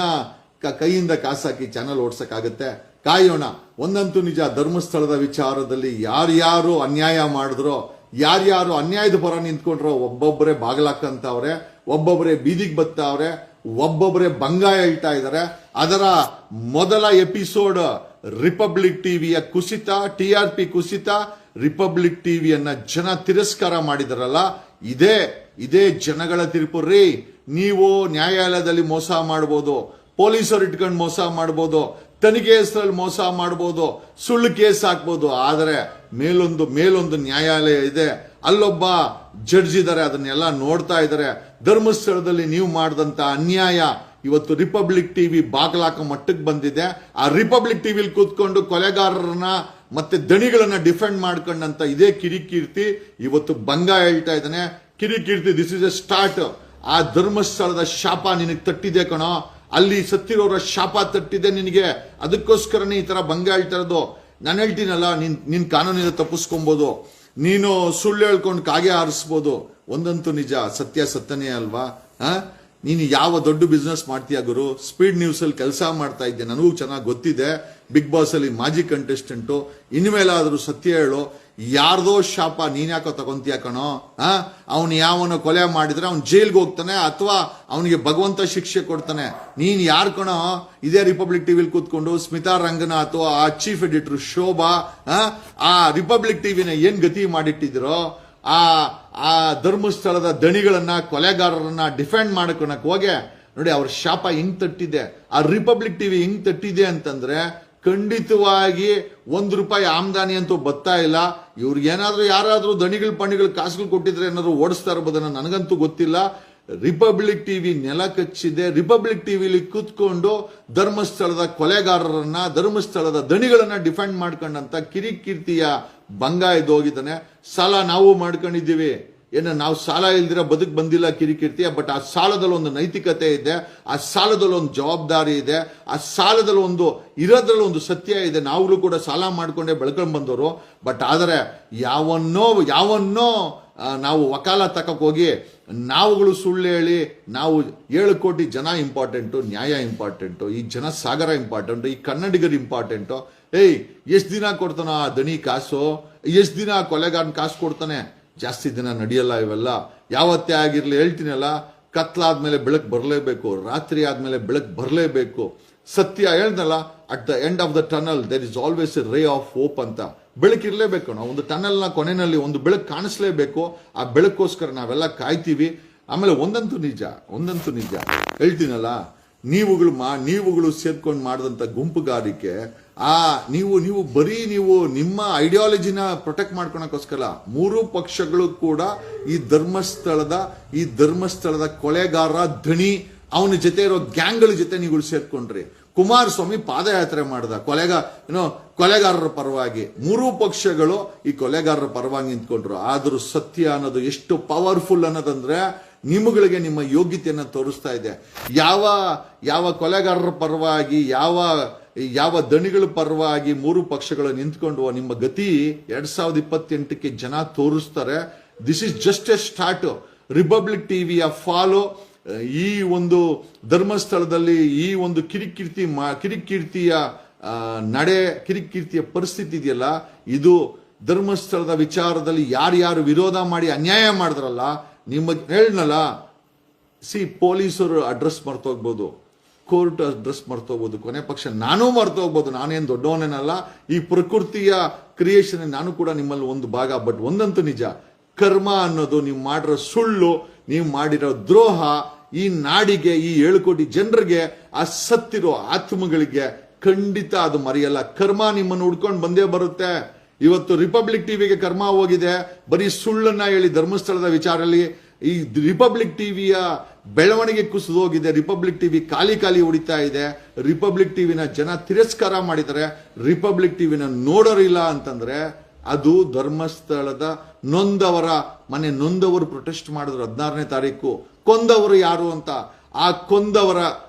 ಕೈಯಿಂದ ಕಾಸಾಕಿ ಚಾನಲ್ ಓಡ್ಸಕ್ಕಾಗತ್ತೆ? ಕಾಯೋಣ. ಒಂದಂತೂ ನಿಜ, ಧರ್ಮಸ್ಥಳದ ವಿಚಾರದಲ್ಲಿ ಯಾರ್ಯಾರು ಅನ್ಯಾಯ ಮಾಡಿದ್ರೋ, ಯಾರ್ಯಾರು ಅನ್ಯಾಯದ ಪರ ನಿಂತ್ಕೊಂಡ್ರೋ, ಒಬ್ಬೊಬ್ಬರೇ ಬಾಗ್ಲಾಕಂತವ್ರೆ, ಒಬ್ಬೊಬ್ಬರೇ ಬೀದಿಗೆ ಬತ್ತಾವ್ರೆ, ಒಬ್ಬೊಬ್ಬರೇ ಬಂಗ ಹೇಳ್ತಾ ಇದ್ದಾರೆ. ಅದರ ಮೊದಲ ಎಪಿಸೋಡ್ ರಿಪಬ್ಲಿಕ್ ಟಿವಿಯ ಕುಸಿತ, TRP ಕುಸಿತ, ರಿಪಬ್ಲಿಕ್ ಟಿವಿಯನ್ನ ಜನ ತಿರಸ್ಕಾರ ಮಾಡಿದಾರಲ್ಲ, ಇದೇ ಜನಗಳ ತೀರ್ಪು ರೀ. ನೀವು ನ್ಯಾಯಾಲಯದಲ್ಲಿ ಮೋಸ ಮಾಡಬಹುದು, ಪೊಲೀಸರು ಇಟ್ಕೊಂಡು ಮೋಸ ಮಾಡಬಹುದು, ತನಿಖೆ ಹೆಸರಲ್ಲಿ ಮೋಸ ಮಾಡಬಹುದು, ಸುಳ್ಳು ಕೇಸ್ ಹಾಕ್ಬೋದು. ಆದರೆ ಮೇಲೊಂದು ನ್ಯಾಯಾಲಯ ಇದೆ, ಅಲ್ಲೊಬ್ಬ ಜಡ್ಜ್ ಇದ್ದಾರೆ, ಅದನ್ನೆಲ್ಲ ನೋಡ್ತಾ ಇದ್ದಾರೆ. ಧರ್ಮಸ್ಥಳದಲ್ಲಿ ನೀವು ಮಾಡಿದಂತ ಅನ್ಯಾಯ ಇವತ್ತು ರಿಪಬ್ಲಿಕ್ ಟಿವಿ ಬಾಗ್ಲಾಕ ಮಟ್ಟಕ್ಕೆ ಬಂದಿದೆ. ಆ ರಿಪಬ್ಲಿಕ್ ಟಿವಿಲಿ ಕೂತ್ಕೊಂಡು ಕೊಲೆಗಾರರನ್ನ ಮತ್ತೆ ದಣಿಗಳನ್ನ ಡಿಫೆಂಡ್ ಮಾಡ್ಕೊಂಡಂತ ಇದೇ ಕಿರಿಕೀರ್ತಿ ಇವತ್ತು ಬಂಗ ಹೇಳ್ತಾ ಇದ್ದಾನೆ. Kirik Keerthi, this is A start. ಆ ಧರ್ಮಸ್ಥಳದ ಶಾಪ ನಿನಗೆ ತಟ್ಟಿದೆ ಕಣೋ, ಅಲ್ಲಿ ಸತ್ತಿರೋರ ಶಾಪ ತಟ್ಟಿದೆ ನಿನಗೆ. ಅದಕ್ಕೋಸ್ಕರನೇ ಈ ತರ ಬಂಗ ಹೇಳ್ತಾ ಇರೋದು. ನಾನು ಹೇಳ್ತೀನಲ್ಲ, ನೀನ್ ಕಾನೂನಿಂದ ತಪ್ಪಿಸ್ಕೊಬಹುದು, ನೀನು ಸುಳ್ಳು ಹೇಳ್ಕೊಂಡು ಕಾಗೆ ಹಾರಿಸ್ಬೋದು. ಒಂದಂತೂ ನಿಜ, ಸತ್ಯ ಸತ್ಯನೇ ಅಲ್ವಾ? ನೀನು ಯಾವ ದೊಡ್ಡ ಬಿಸ್ನೆಸ್ ಮಾಡ್ತೀಯ ಗುರು? ಸ್ಪೀಡ್ ನ್ಯೂಸ್ ಅಲ್ಲಿ ಕೆಲಸ ಮಾಡ್ತಾ ಇದ್ದೆ, ನನಗೂ ಚೆನ್ನಾಗಿ ಗೊತ್ತಿದೆ. ಬಿಗ್ ಬಾಸ್ ಅಲ್ಲಿ ಮಾಜಿ ಕಂಟೆಸ್ಟೆಂಟು. ಇನ್ಮೇಲಾದ್ರೂ ಸತ್ಯ ಹೇಳು, ಯಾರ್ದೋ ಶಾಪ ನೀನ್ ಯಾಕೋ ತಗೊಂತೀಯ ಕಣೋ? ಅವನು ಯಾವನೋ ಕೊಲೆ ಮಾಡಿದ್ರೆ ಅವ್ನು ಜೈಲ್ಗೆ ಹೋಗ್ತಾನೆ, ಅಥವಾ ಅವನಿಗೆ ಭಗವಂತ ಶಿಕ್ಷೆ ಕೊಡ್ತಾನೆ. ನೀನ್ ಯಾರು ಕಣೋ? ಇದೇ ರಿಪಬ್ಲಿಕ್ ಟಿವಿಲಿ ಕೂತ್ಕೊಂಡು ಸ್ಮಿತಾ ರಂಗನಾಥ್, ಆ ಚೀಫ್ ಎಡಿಟರ್ ಶೋಭಾ, ಆ ರಿಪಬ್ಲಿಕ್ ಟಿವಿನ ಏನ್ ಗತಿ ಮಾಡಿಟ್ಟಿದ್ರು? ಆ ಧರ್ಮಸ್ಥಳದ ದಣಿಗಳನ್ನ, ಕೊಲೆಗಾರರನ್ನ ಡಿಫೆಂಡ್ ಮಾಡ್ಕೊಳಕ್ ಹೋಗಿ ನೋಡಿ ಅವ್ರ ಶಾಪ ಹೆಂಗ್ ತಟ್ಟಿದೆ. ಆ ರಿಪಬ್ಲಿಕ್ ಟಿವಿ ಹೆಂಗ್ ತಟ್ಟಿದೆ ಅಂತಂದ್ರೆ, ಖಂಡಿತವಾಗಿ ₹1 ಆಮದಾನಿ ಅಂತೂ ಬರ್ತಾ ಇಲ್ಲ. ಇವ್ರಿಗೇನಾದ್ರೂ ಯಾರಾದ್ರೂ ದಣಿಗಳು ಕಾಸುಗಳು ಕೊಟ್ಟಿದ್ರೆ ಏನಾದ್ರು ಓಡಿಸ್ತಾ ಇರ್ಬೋದನ್ನ ನನಗಂತೂ ಗೊತ್ತಿಲ್ಲ. ರಿಪಬ್ಲಿಕ್ ಟಿವಿ ನೆಲ ಕಚ್ಚಿದೆ. ರಿಪಬ್ಲಿಕ್ ಟಿವಿಲಿ ಕೂತ್ಕೊಂಡು ಧರ್ಮಸ್ಥಳದ ಕೊಲೆಗಾರರನ್ನ, ಧರ್ಮಸ್ಥಳದ ದಣಿಗಳನ್ನ ಡಿಫೆಂಡ್ ಮಾಡ್ಕೊಂಡಂತ ಕಿರಿಕೀರ್ತಿಯ ಬಂಗ ಇದ್ದೋಗಿದ್ದಾನೆ. ಸಾಲ ನಾವು ಮಾಡ್ಕೊಂಡಿದ್ದೀವಿ, ನಾವು ಸಾಲ ಇಲ್ದಿರ ಬದುಕ್ ಬಂದಿಲ್ಲ ಕಿರಿಕೀರ್ತಿ. ಬಟ್ ಆ ಸಾಲದಲ್ಲಿ ಒಂದು ನೈತಿಕತೆ ಇದೆ, ಆ ಸಾಲದಲ್ಲಿ ಒಂದು ಜವಾಬ್ದಾರಿ ಇದೆ, ಆ ಸಾಲದಲ್ಲಿ ಇರೋದ್ರಲ್ಲಿ ಒಂದು ಸತ್ಯ ಇದೆ. ನಾವುಗಳು ಕೂಡ ಸಾಲ ಮಾಡ್ಕೊಂಡೇ ಬೆಳ್ಕೊಂಡ್ ಬಂದವರು. ಬಟ್ ಆದರೆ ಯಾವನ್ನೋ ನಾವು ವಕಾಲ ತಕಕ್ ಹೋಗಿ ನಾವುಗಳು ಸುಳ್ಳು ಹೇಳಿ, ನಾವು 7 ಕೋಟಿ ಜನ ಇಂಪಾರ್ಟೆಂಟು, ನ್ಯಾಯ ಇಂಪಾರ್ಟೆಂಟು, ಈ ಜನ ಸಾಗರ ಇಂಪಾರ್ಟೆಂಟು, ಈ ಕನ್ನಡಿಗರು ಇಂಪಾರ್ಟೆಂಟು. ಎಷ್ಟು ದಿನ ಕೊಡ್ತಾನ ಆ ದಣಿ ಕಾಸು? ಎಷ್ಟು ದಿನ ಕೊಲೆಗಾರನ ಕಾಸು ಕೊಡ್ತಾನೆ? ಜಾಸ್ತಿ ದಿನ ನಡೆಯಲ್ಲ ಇವೆಲ್ಲ. ಯಾವತ್ತೇ ಆಗಿರ್ಲಿ ಹೇಳ್ತೀನಲ್ಲ, ಕತ್ಲಾದ್ಮೇಲೆ ಬೆಳಕು ಬರಲೇಬೇಕು, ರಾತ್ರಿ ಆದ್ಮೇಲೆ ಬೆಳಕು ಬರಲೇಬೇಕು. ಸತ್ಯ ಹೇಳ್ದಲ್ಲ, at the end of the tunnel there is always a ray of hope ಅಂತ. ಬೆಳಕಿರ್ಲೇಬೇಕು. ನಾವು ಒಂದು ಟನಲ್ನ ಕೊನೆಯಲ್ಲಿ ಒಂದು ಬೆಳಕು ಕಾಣಿಸ್ಲೇಬೇಕು. ಆ ಬೆಳಕೋಸ್ಕರ ನಾವೆಲ್ಲ ಕಾಯ್ತೀವಿ. ಆಮೇಲೆ ಒಂದಂತೂ ನಿಜ ಹೇಳ್ತೀನಲ್ಲ, ನೀವುಗಳು ಸೇರ್ಕೊಂಡು ಮಾಡಿದಂಥ ಗುಂಪುಗಾರಿಕೆ, ನೀವು ಬರೀ ನಿಮ್ಮ ಐಡಿಯಾಲಜಿನ ಪ್ರೊಟೆಕ್ಟ್ ಮಾಡ್ಕೊಳಕ್ಕೋಸ್ಕರ 3 ಪಕ್ಷಗಳು ಕೂಡ ಈ ಧರ್ಮಸ್ಥಳದ ಕೊಲೆಗಾರ ಧಣಿ ಅವನ ಜೊತೆ ಇರೋ ಗ್ಯಾಂಗ್ಗಳ ಜೊತೆ ನೀವುಗಳು ಸೇರ್ಕೊಂಡ್ರಿ. ಕುಮಾರಸ್ವಾಮಿ ಪಾದಯಾತ್ರೆ ಮಾಡ್ದ ಕೊಲೆಗಾರರ ಪರವಾಗಿ. 3 ಪಕ್ಷಗಳು ಈ ಕೊಲೆಗಾರರ ಪರವಾಗಿ ನಿಂತ್ಕೊಂಡ್ರು. ಆದ್ರೂ ಸತ್ಯ ಅನ್ನೋದು ಎಷ್ಟು ಪವರ್ಫುಲ್ ಅನ್ನೋದಂದ್ರೆ ನಿಮ್ಮಗಳಿಗೆ ನಿಮ್ಮ ಯೋಗ್ಯತೆಯನ್ನು ತೋರಿಸ್ತಾ ಇದೆ. ಯಾವ ಕೊಲೆಗಾರರ ಪರವಾಗಿ, ಯಾವ ದಣಿಗಳ ಪರವಾಗಿ 3 ಪಕ್ಷಗಳು ನಿಂತ್ಕೊಂಡು ನಿಮ್ಮ ಗತಿ 2028ಕ್ಕೆ ಜನ ತೋರಿಸ್ತಾರೆ. This is just A start. Republic ಟಿವಿಯ ಫಾಲೋ ಈ ಒಂದು ಧರ್ಮಸ್ಥಳದಲ್ಲಿ ಈ ಒಂದು ಕಿರಿಕೀರ್ತಿಯ ಕಿರಿಕೀರ್ತಿಯ ಪರಿಸ್ಥಿತಿ ಇದೆಯಲ್ಲ, ಇದು ಧರ್ಮಸ್ಥಳದ ವಿಚಾರದಲ್ಲಿ ಯಾರ್ಯಾರು ವಿರೋಧ ಮಾಡಿ ಅನ್ಯಾಯ ಮಾಡಿದ್ರಲ್ಲ, ನಿಮಗೆ ಹೇಳನಲ್ಲ, ಪೊಲೀಸರು ಅಡ್ರೆಸ್ ಮರ್ತೋಗ್ಬೋದು, ಕೋರ್ಟ್ ಅಡ್ರೆಸ್ ಮರ್ತೋಗ್ಬೋದು, ಕೊನೆ ಪಕ್ಷ ನಾನೂ ಮರ್ತೋಗ್ಬೋದು. ನಾನೇನು ದೊಡ್ಡವನೇನಲ್ಲ, ಈ ಪ್ರಕೃತಿಯ ಕ್ರಿಯೇಷನ್ ನಾನು ಕೂಡ ನಿಮ್ಮಲ್ಲಿ ಒಂದು ಭಾಗ. ಬಟ್ ಒಂದಂತೂ ನಿಜ, ಕರ್ಮ ಅನ್ನೋದು ನೀವು ಮಾಡಿರೋ ಸುಳ್ಳು, ನೀವು ಮಾಡಿರೋ ದ್ರೋಹ ಈ ನಾಡಿಗೆ, ಈ 7 ಕೋಟಿ ಜನರಿಗೆ, ಆ ಸತ್ತಿರೋ ಆತ್ಮಗಳಿಗೆ ಖಂಡಿತ ಅದು ಮರೆಯಲ್ಲ. ಕರ್ಮ ನಿಮ್ಮನ್ನು ಹುಡ್ಕೊಂಡು ಬಂದೇ ಬರುತ್ತೆ. ಇವತ್ತು ರಿಪಬ್ಲಿಕ್ ಟಿವಿಗೆ ಕರ್ಮ ಹೋಗಿದೆ, ಬರೀ ಸುಳ್ಳನ್ನ ಹೇಳಿ ಧರ್ಮಸ್ಥಳದ ವಿಚಾರದಲ್ಲಿ. ಈ ರಿಪಬ್ಲಿಕ್ ಟಿವಿಯ ಬೆಳವಣಿಗೆ ಕುಸಿದು ಹೋಗಿದೆ. ರಿಪಬ್ಲಿಕ್ ಟಿವಿ ಖಾಲಿ ಹೊಡಿತಾ ಇದೆ. ರಿಪಬ್ಲಿಕ್ ಟಿವಿನ ಜನ ತಿರಸ್ಕಾರ ಮಾಡಿದ್ದಾರೆ. ರಿಪಬ್ಲಿಕ್ ಟಿವಿನ ನೋಡೋರಿಲ್ಲ ಅಂತಂದ್ರೆ ಅದು ಧರ್ಮಸ್ಥಳದ ನೊಂದವರು ಪ್ರೊಟೆಸ್ಟ್ ಮಾಡಿದ್ರು 16ನೇ ತಾರೀಕು. ಕೊಂದವರು ಯಾರು ಅಂತ, ಆ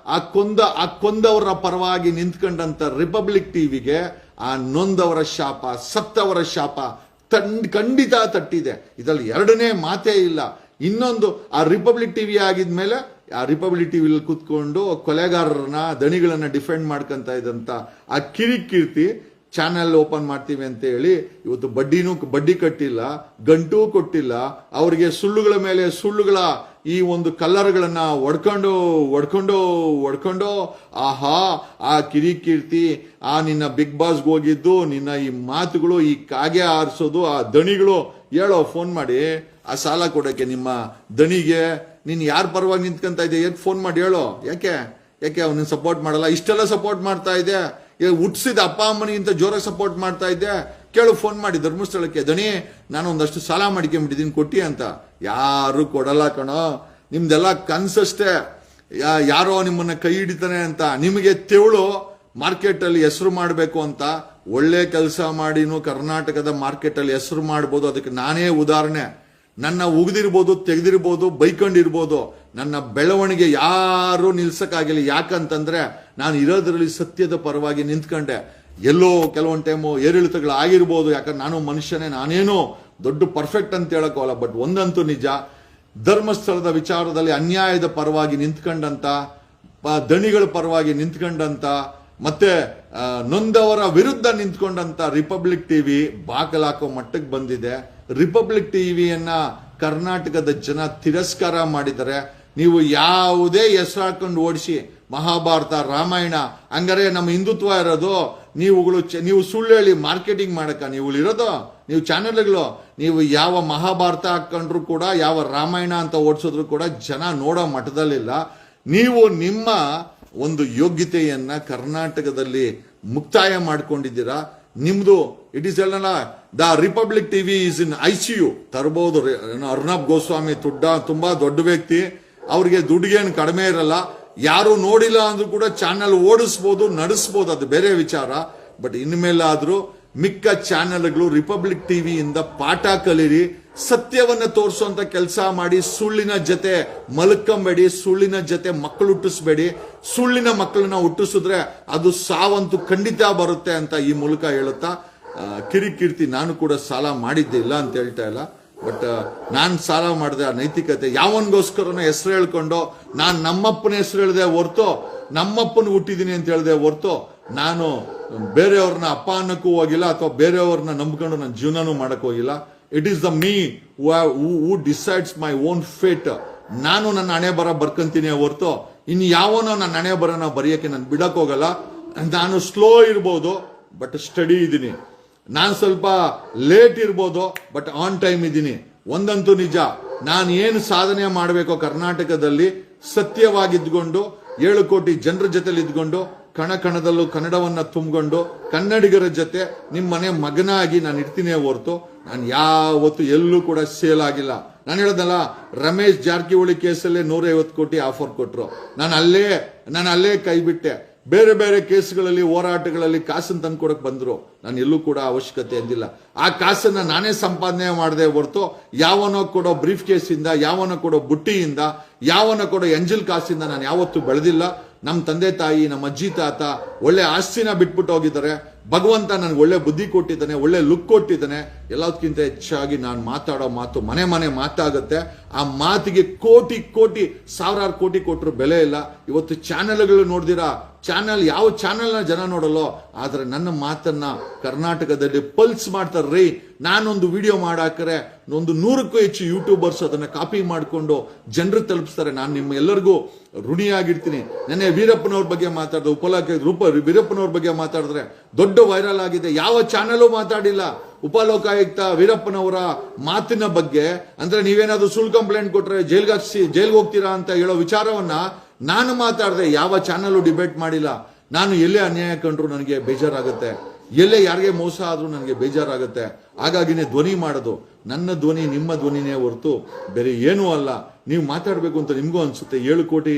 ಕೊಂದವರ ಪರವಾಗಿ ನಿಂತ್ಕೊಂಡಂತ ರಿಪಬ್ಲಿಕ್ ಟಿವಿಗೆ ಆ ನೊಂದವರ ಶಾಪ, ಸತ್ತವರ ಶಾಪ ಖಂಡಿತ ತಟ್ಟಿದೆ. ಇದರಲ್ಲಿ ಎರಡನೇ ಮಾತೇ ಇಲ್ಲ. ಇನ್ನೊಂದು, ಆ ರಿಪಬ್ಲಿಕ್ ಟಿವಿ ಆಗಿದ್ಮೇಲೆ ಆ ರಿಪಬ್ಲಿಕ್ ಟಿವಿಲಿ ಕೂತ್ಕೊಂಡು ಕೊಲೆಗಾರರನ್ನ, ದಣಿಗಳನ್ನ ಡಿಫೆಂಡ್ ಮಾಡ್ಕೊಂತ ಇದ್ದಂತ ಆ ಕಿರಿಕೀರ್ತಿ ಚಾನೆಲ್ ಓಪನ್ ಮಾಡ್ತೀವಿ ಅಂತ ಹೇಳಿ ಇವತ್ತು ಬಡ್ಡಿ ಕಟ್ಟಿಲ್ಲ, ಗಂಟೂ ಕೊಟ್ಟಿಲ್ಲ. ಅವರಿಗೆ ಸುಳ್ಳುಗಳ ಮೇಲೆ ಸುಳ್ಳುಗಳ ಈ ಒಂದು ಕಲ್ಲರ್ಗಳನ್ನ ಒಡ್ಕೊಂಡು ಆಹಾ ಆ ಕಿರಿಕೀರ್ತಿ, ಆ ನಿನ್ನ ಬಿಗ್ ಬಾಸ್ಗೆ ಹೋಗಿದ್ದು, ನಿನ್ನ ಈ ಮಾತುಗಳು, ಈ ಕಾಗೆ ಆರಿಸೋದು, ಆ ದಣಿಗಳು ಹೇಳೋ ಫೋನ್ ಮಾಡಿ ಆ ಸಾಲ ಕೊಡೋಕೆ ನಿಮ್ಮ ದಣಿಗೆ ನೀನ್ ಯಾರ ಪರವಾಗಿ ನಿಂತ್ಕೊಂತ ಇದೆ ಫೋನ್ ಮಾಡಿ ಹೇಳೋ. ಯಾಕೆ ಅವನ್ನ ಸಪೋರ್ಟ್ ಮಾಡಲ್ಲ? ಇಷ್ಟೆಲ್ಲ ಸಪೋರ್ಟ್ ಮಾಡ್ತಾ ಇದೆ, ಹುಟ್ಟಿಸಿದ ಅಪ್ಪ ಅಮ್ಮನಿಗಿಂತ ಜೋರಾಗಿ ಸಪೋರ್ಟ್ ಮಾಡ್ತಾ ಇದ್ದೆ, ಕೇಳು ಫೋನ್ ಮಾಡಿ ಧರ್ಮಸ್ಥಳಕ್ಕೆ, ದಣಿ ನಾನು ಒಂದಷ್ಟು ಸಾಲ ಮಾಡ್ಕೊಂಡ್ಬಿಟ್ಟಿದ್ದೀನಿ ಕೊಟ್ಟಿ ಅಂತ. ಯಾರು ಕೊಡಲ್ಲ ಕಣೋ, ನಿಮ್ದೆಲ್ಲ ಕನ್ಸಷ್ಟೇ. ಯಾರೋ ನಿಮ್ಮನ್ನ ಕೈ ಹಿಡಿತಾನೆ ಅಂತ. ನಿಮಗೆ ತೆವಳು ಮಾರ್ಕೆಟ್ ಅಲ್ಲಿ ಹೆಸರು ಮಾಡಬೇಕು ಅಂತ, ಒಳ್ಳೆ ಕೆಲಸ ಮಾಡಿನೂ ಕರ್ನಾಟಕದ ಮಾರ್ಕೆಟ್ ಅಲ್ಲಿ ಹೆಸರು ಮಾಡ್ಬೋದು. ಅದಕ್ಕೆ ನಾನೇ ಉದಾಹರಣೆ. ನನ್ನ ಉಗಿದಿರ್ಬೋದು, ತೆಗೆದಿರ್ಬೋದು, ಬೈಕೊಂಡಿರ್ಬೋದು, ನನ್ನ ಬೆಳವಣಿಗೆ ಯಾರು ನಿಲ್ಸಕ್ಕಾಗಿಲ್ಲ. ಯಾಕಂತಂದ್ರೆ ನಾನು ಇರೋದ್ರಲ್ಲಿ ಸತ್ಯದ ಪರವಾಗಿ ನಿಂತ್ಕೊಂಡೆ. ಎಲ್ಲೋ ಕೆಲವೊಂದು ಟೈಮು ಏರಿಳಿತಗಳು ಆಗಿರ್ಬೋದು, ಯಾಕಂದ್ರೆ ನಾನು ಮನುಷ್ಯನೇ, ನಾನೇನು ದೊಡ್ಡ ಪರ್ಫೆಕ್ಟ್ ಅಂತ ಹೇಳಕ್ಕೋಲ್ಲ. ಬಟ್ ಒಂದಂತೂ ನಿಜ, ಧರ್ಮಸ್ಥಳದ ವಿಚಾರದಲ್ಲಿ ಅನ್ಯಾಯದ ಪರವಾಗಿ ನಿಂತ್ಕೊಂಡಂತ, ದಣಿಗಳ ಪರವಾಗಿ ನಿಂತ್ಕೊಂಡಂತ, ಮತ್ತೆ ನೊಂದವರ ವಿರುದ್ಧ ನಿಂತ್ಕೊಂಡಂತ ರಿಪಬ್ಲಿಕ್ ಟಿವಿ ಬಾಕಲಾಕೋ ಮಟ್ಟಕ್ಕೆ ಬಂದಿದೆ. ರಿಪಬ್ಲಿಕ್ ಟಿವಿಯನ್ನ ಕರ್ನಾಟಕದ ಜನ ತಿರಸ್ಕಾರ ಮಾಡಿದ್ದಾರೆ. ನೀವು ಯಾವುದೇ ಹೆಸರು ಹಾಕೊಂಡು ಓಡಿಸಿ, ಮಹಾಭಾರತ, ರಾಮಾಯಣ, ಹಂಗಾರೆ ನಮ್ಮ ಹಿಂದುತ್ವ ಇರೋದು ನೀವು ಸುಳ್ಳು ಹೇಳಿ ಮಾರ್ಕೆಟಿಂಗ್ ಮಾಡಕ ನೀವು ಇರೋದು, ನೀವು ಚಾನೆಲ್ಗಳು. ನೀವು ಯಾವ ಮಹಾಭಾರತ ಹಾಕೊಂಡ್ರು ಕೂಡ, ಯಾವ ರಾಮಾಯಣ ಅಂತ ಓಡಿಸಿದ್ರು ಕೂಡ ಜನ ನೋಡೋ ಮಟ್ಟದಲ್ಲಿಲ್ಲ. ನೀವು ನಿಮ್ಮ ಒಂದು ಯೋಗ್ಯತೆಯನ್ನ ಕರ್ನಾಟಕದಲ್ಲಿ ಮುಕ್ತಾಯ ಮಾಡ್ಕೊಂಡಿದ್ದೀರಾ. ನಿಮ್ದು ಇಟ್ ಈಸ್ ಎಲ್ಲ the republic TV is in ICU. ತರಬಹುದು. ಅರ್ನಬ್ ಗೋಸ್ವಾಮಿ ತುಂಬಾ ದೊಡ್ಡ ವ್ಯಕ್ತಿ, ಅವ್ರಿಗೆ ದುಡ್ಡಿಗೇನು ಕಡಿಮೆ ಇರಲ್ಲ. ಯಾರು ನೋಡಿಲ್ಲ ಅಂದ್ರೂ ಕೂಡ ಚಾನೆಲ್ ಓಡಿಸ್ಬೋದು, ನಡೆಸ್ಬೋದು, ಅದು ಬೇರೆ ವಿಚಾರ. ಬಟ್ ಇನ್ಮೇಲಾದ್ರೂ ಮಿಕ್ಕ ಚಾನೆಲ್ಗಳು ರಿಪಬ್ಲಿಕ್ ಟಿವಿಯಿಂದ ಪಾಠ ಕಲೀರಿ, ಸತ್ಯವನ್ನ ತೋರಿಸುವಂತ ಕೆಲಸ ಮಾಡಿ. ಸುಳ್ಳಿನ ಜೊತೆ ಮಲ್ಕೊಂಬೇಡಿ, ಸುಳ್ಳಿನ ಜೊತೆ ಮಕ್ಕಳು ಹುಟ್ಟಿಸ್ಬೇಡಿ. ಸುಳ್ಳಿನ ಮಕ್ಕಳನ್ನ ಹುಟ್ಟಿಸಿದ್ರೆ ಅದು ಸಾವಂತೂ ಖಂಡಿತ ಬರುತ್ತೆ ಅಂತ ಈ ಮೂಲಕ ಹೇಳುತ್ತಾ, ಕಿರಿಕೀರ್ತಿ ನಾನು ಕೂಡ ಸಾಲ ಮಾಡಿದ್ದೆ, ಇಲ್ಲ ಅಂತ ಹೇಳ್ತಾ ಇಲ್ಲ. ಬಟ್ ನಾನು ಸಾಲ ಮಾಡಿದೆ ಆ ನೈತಿಕತೆ ಯಾವನ್ಗೋಸ್ಕರನ ಹೆಸರು ಹೇಳ್ಕೊಂಡು, ನಾನು ನಮ್ಮಪ್ಪನ ಹೆಸರು ಹೇಳಿದೆ ಹೊರ್ತು, ನಮ್ಮಪ್ಪನ ಹುಟ್ಟಿದೀನಿ ಅಂತ ಹೇಳಿದೆ ಹೊರ್ತು, ನಾನು ಬೇರೆಯವ್ರನ್ನ ಅಪ್ಪ ಅನ್ನಕ್ಕೂ ಹೋಗಿಲ್ಲ, ಅಥವಾ ಬೇರೆಯವ್ರನ್ನ ನಂಬ್ಕೊಂಡು ನನ್ನ ಜೀವನನೂ ಮಾಡಕ್ ಹೋಗಿಲ್ಲ. It is the me who decides my own fate. ನಾನು ನನ್ನ ಹಣೆ ಬರ ಬರ್ಕೊಂತೀನಿ ಹೊರ್ತು ಇನ್ನು ಯಾವನೋ ನನ್ನ ಹಣೆ ಬರನ ಬರೆಯಕ್ಕೆ ನಾನು ಬಿಡಕ್ ಹೋಗಲ್ಲ. ನಾನು ಸ್ಲೋ ಇರ್ಬೋದು, ಬಟ್ ಸ್ಟಡಿ ಇದ್ದೀನಿ. ನಾನು ಸ್ವಲ್ಪ ಲೇಟ್ ಇರ್ಬೋದು, ಬಟ್ ಆನ್ ಟೈಮ್ ಇದ್ದೀನಿ. ಒಂದಂತೂ ನಿಜ, ನಾನು ಏನು ಸಾಧನೆ ಮಾಡಬೇಕೋ ಕರ್ನಾಟಕದಲ್ಲಿ ಸತ್ಯವಾಗಿದ್ಕೊಂಡು 7 ಕೋಟಿ ಜನರ ಜೊತೆಲಿ ಇದ್ಕೊಂಡು ಕಣ ಕಣದಲ್ಲೂ ಕನ್ನಡವನ್ನ ತುಂಬಿಕೊಂಡು ಕನ್ನಡಿಗರ ಜೊತೆ ನಿಮ್ಮ ಮನೆ ಮಗನಾಗಿ ನಾನು ಇರ್ತೀನಿ ಹೊರತು ನಾನು ಯಾವತ್ತು ಎಲ್ಲೂ ಕೂಡ ಸೇಲ್ ಆಗಿಲ್ಲ. ನಾನು ಹೇಳೋದಲ್ಲ, ರಮೇಶ್ ಜಾರಕಿಹೊಳಿ ಕೇಸಲ್ಲೇ 150 ಕೋಟಿ ಆಫರ್ ಕೊಟ್ರು, ನಾನು ಅಲ್ಲೇ ಕೈ ಬಿಟ್ಟೆ. ಬೇರೆ ಬೇರೆ ಕೇಸ್ಗಳಲ್ಲಿ ಹೋರಾಟಗಳಲ್ಲಿ ಕಾಸನ್ನು ತಂದು ಕೊಡಕ್ ಬಂದ್ರು, ನಾನು ಎಲ್ಲೂ ಕೂಡ ಅವಶ್ಯಕತೆ ಎಂದಿಲ್ಲ. ಆ ಕಾಸನ್ನ ನಾನೇ ಸಂಪಾದನೆ ಮಾಡದೆ ಹೊರತು ಯಾವನೋ ಕೊಡೋ ಬ್ರೀಫ್ ಕೇಸಿಂದ, ಯಾವನೋ ಕೊಡೋ ಬುಟ್ಟಿಯಿಂದ, ಯಾವನೋ ಕೊಡೋ ಎಂಜಲ್ ಕಾಸಿಂದ ನಾನು ಯಾವತ್ತೂ ಬೆಳೆದಿಲ್ಲ. ನಮ್ಮ ತಂದೆ ತಾಯಿ, ನಮ್ಮ ಅಜ್ಜಿ ತಾತ ಒಳ್ಳೆ ಆಸ್ತಿನ ಬಿಟ್ಬಿಟ್ಟು ಹೋಗಿದ್ದಾರೆ. ಭಗವಂತ ನನಗೆ ಒಳ್ಳೆ ಬುದ್ಧಿ ಕೊಟ್ಟಿದ್ದಾನೆ, ಒಳ್ಳೆ ಲುಕ್ ಕೊಟ್ಟಿದ್ದಾನೆ. ಎಲ್ಲದಕ್ಕಿಂತ ಹೆಚ್ಚಾಗಿ ನಾನು ಮಾತಾಡೋ ಮಾತು ಮನೆ ಮಾತಾಗುತ್ತೆ. ಆ ಮಾತಿಗೆ ಕೋಟಿ ಸಾವಿರಾರು ಕೋಟಿ ಕೊಟ್ಟರು ಬೆಲೆ ಇಲ್ಲ. ಇವತ್ತು ಚಾನೆಲ್ಗಳು ನೋಡ್ದಿರಾ, ಯಾವ ಚಾನೆಲ್ನ ಜನ ನೋಡಲ್ಲೋ, ಆದ್ರೆ ನನ್ನ ಮಾತನ್ನ ಕರ್ನಾಟಕದಲ್ಲಿ ಪಲ್ಸ್ ಮಾಡ್ತಾರ್ರಿ. ನಾನೊಂದು ವಿಡಿಯೋ ಮಾಡಾಕರೆ 100ಕ್ಕೂ ಹೆಚ್ಚು ಯೂಟ್ಯೂಬರ್ಸ್ ಅದನ್ನ ಕಾಪಿ ಮಾಡಿಕೊಂಡು ಜನರು ತಲುಪಿಸ್ತಾರೆ. ನಾನು ನಿಮ್ಮ ಎಲ್ಲರಿಗೂ ಋಣಿಯಾಗಿರ್ತೀನಿ. ನೆನ್ನೆ ವೀರಪ್ಪನವ್ರ ಬಗ್ಗೆ ಮಾತಾಡಿದ್ರೆ, ವೀರಪ್ಪನವ್ರ ಬಗ್ಗೆ ಮಾತಾಡಿದ್ರೆ ದೊಡ್ಡ ವೈರಲ್ ಆಗಿದೆ. ಯಾವ ಚಾನೆಲ್ ಮಾತಾಡಿಲ್ಲ ಉಪಲೋಕಾಯುಕ್ತ ವೀರಪ್ಪನವರ ಮಾತಿನ ಬಗ್ಗೆ. ಅಂದ್ರೆ ನೀವೇನಾದ್ರೂ ಸುಳ್ಳು ಕಂಪ್ಲೇಂಟ್ ಕೊಟ್ರೆ ಜೈಲ್ಗೆ ಹೋಗ್ತೀರಾ ಅಂತ ಹೇಳೋ ವಿಚಾರವನ್ನ ನಾನು ಮಾತಾಡಿದೆ. ಯಾವ ಚಾನಲ್ ಡಿಬೇಟ್ ಮಾಡಿಲ್ಲ. ನಾನು ಎಲ್ಲೇ ಅನ್ಯಾಯ ಕಂಡ್ರು ನನಗೆ ಬೇಜಾರಾಗುತ್ತೆ, ಎಲ್ಲೇ ಯಾರಿಗೆ ಮೋಸ ಆದ್ರೂ ನನಗೆ ಬೇಜಾರಾಗುತ್ತೆ. ಹಾಗಾಗಿನೇ ಧ್ವನಿ ಮಾಡೋದು. ನನ್ನ ಧ್ವನಿ ನಿಮ್ಮ ಧ್ವನಿನೇ ಹೊರತು ಬೇರೆ ಏನೂ ಅಲ್ಲ. ನೀವು ಮಾತಾಡಬೇಕು ಅಂತ ನಿಮ್ಗೂ ಅನ್ಸುತ್ತೆ. 7 ಕೋಟಿ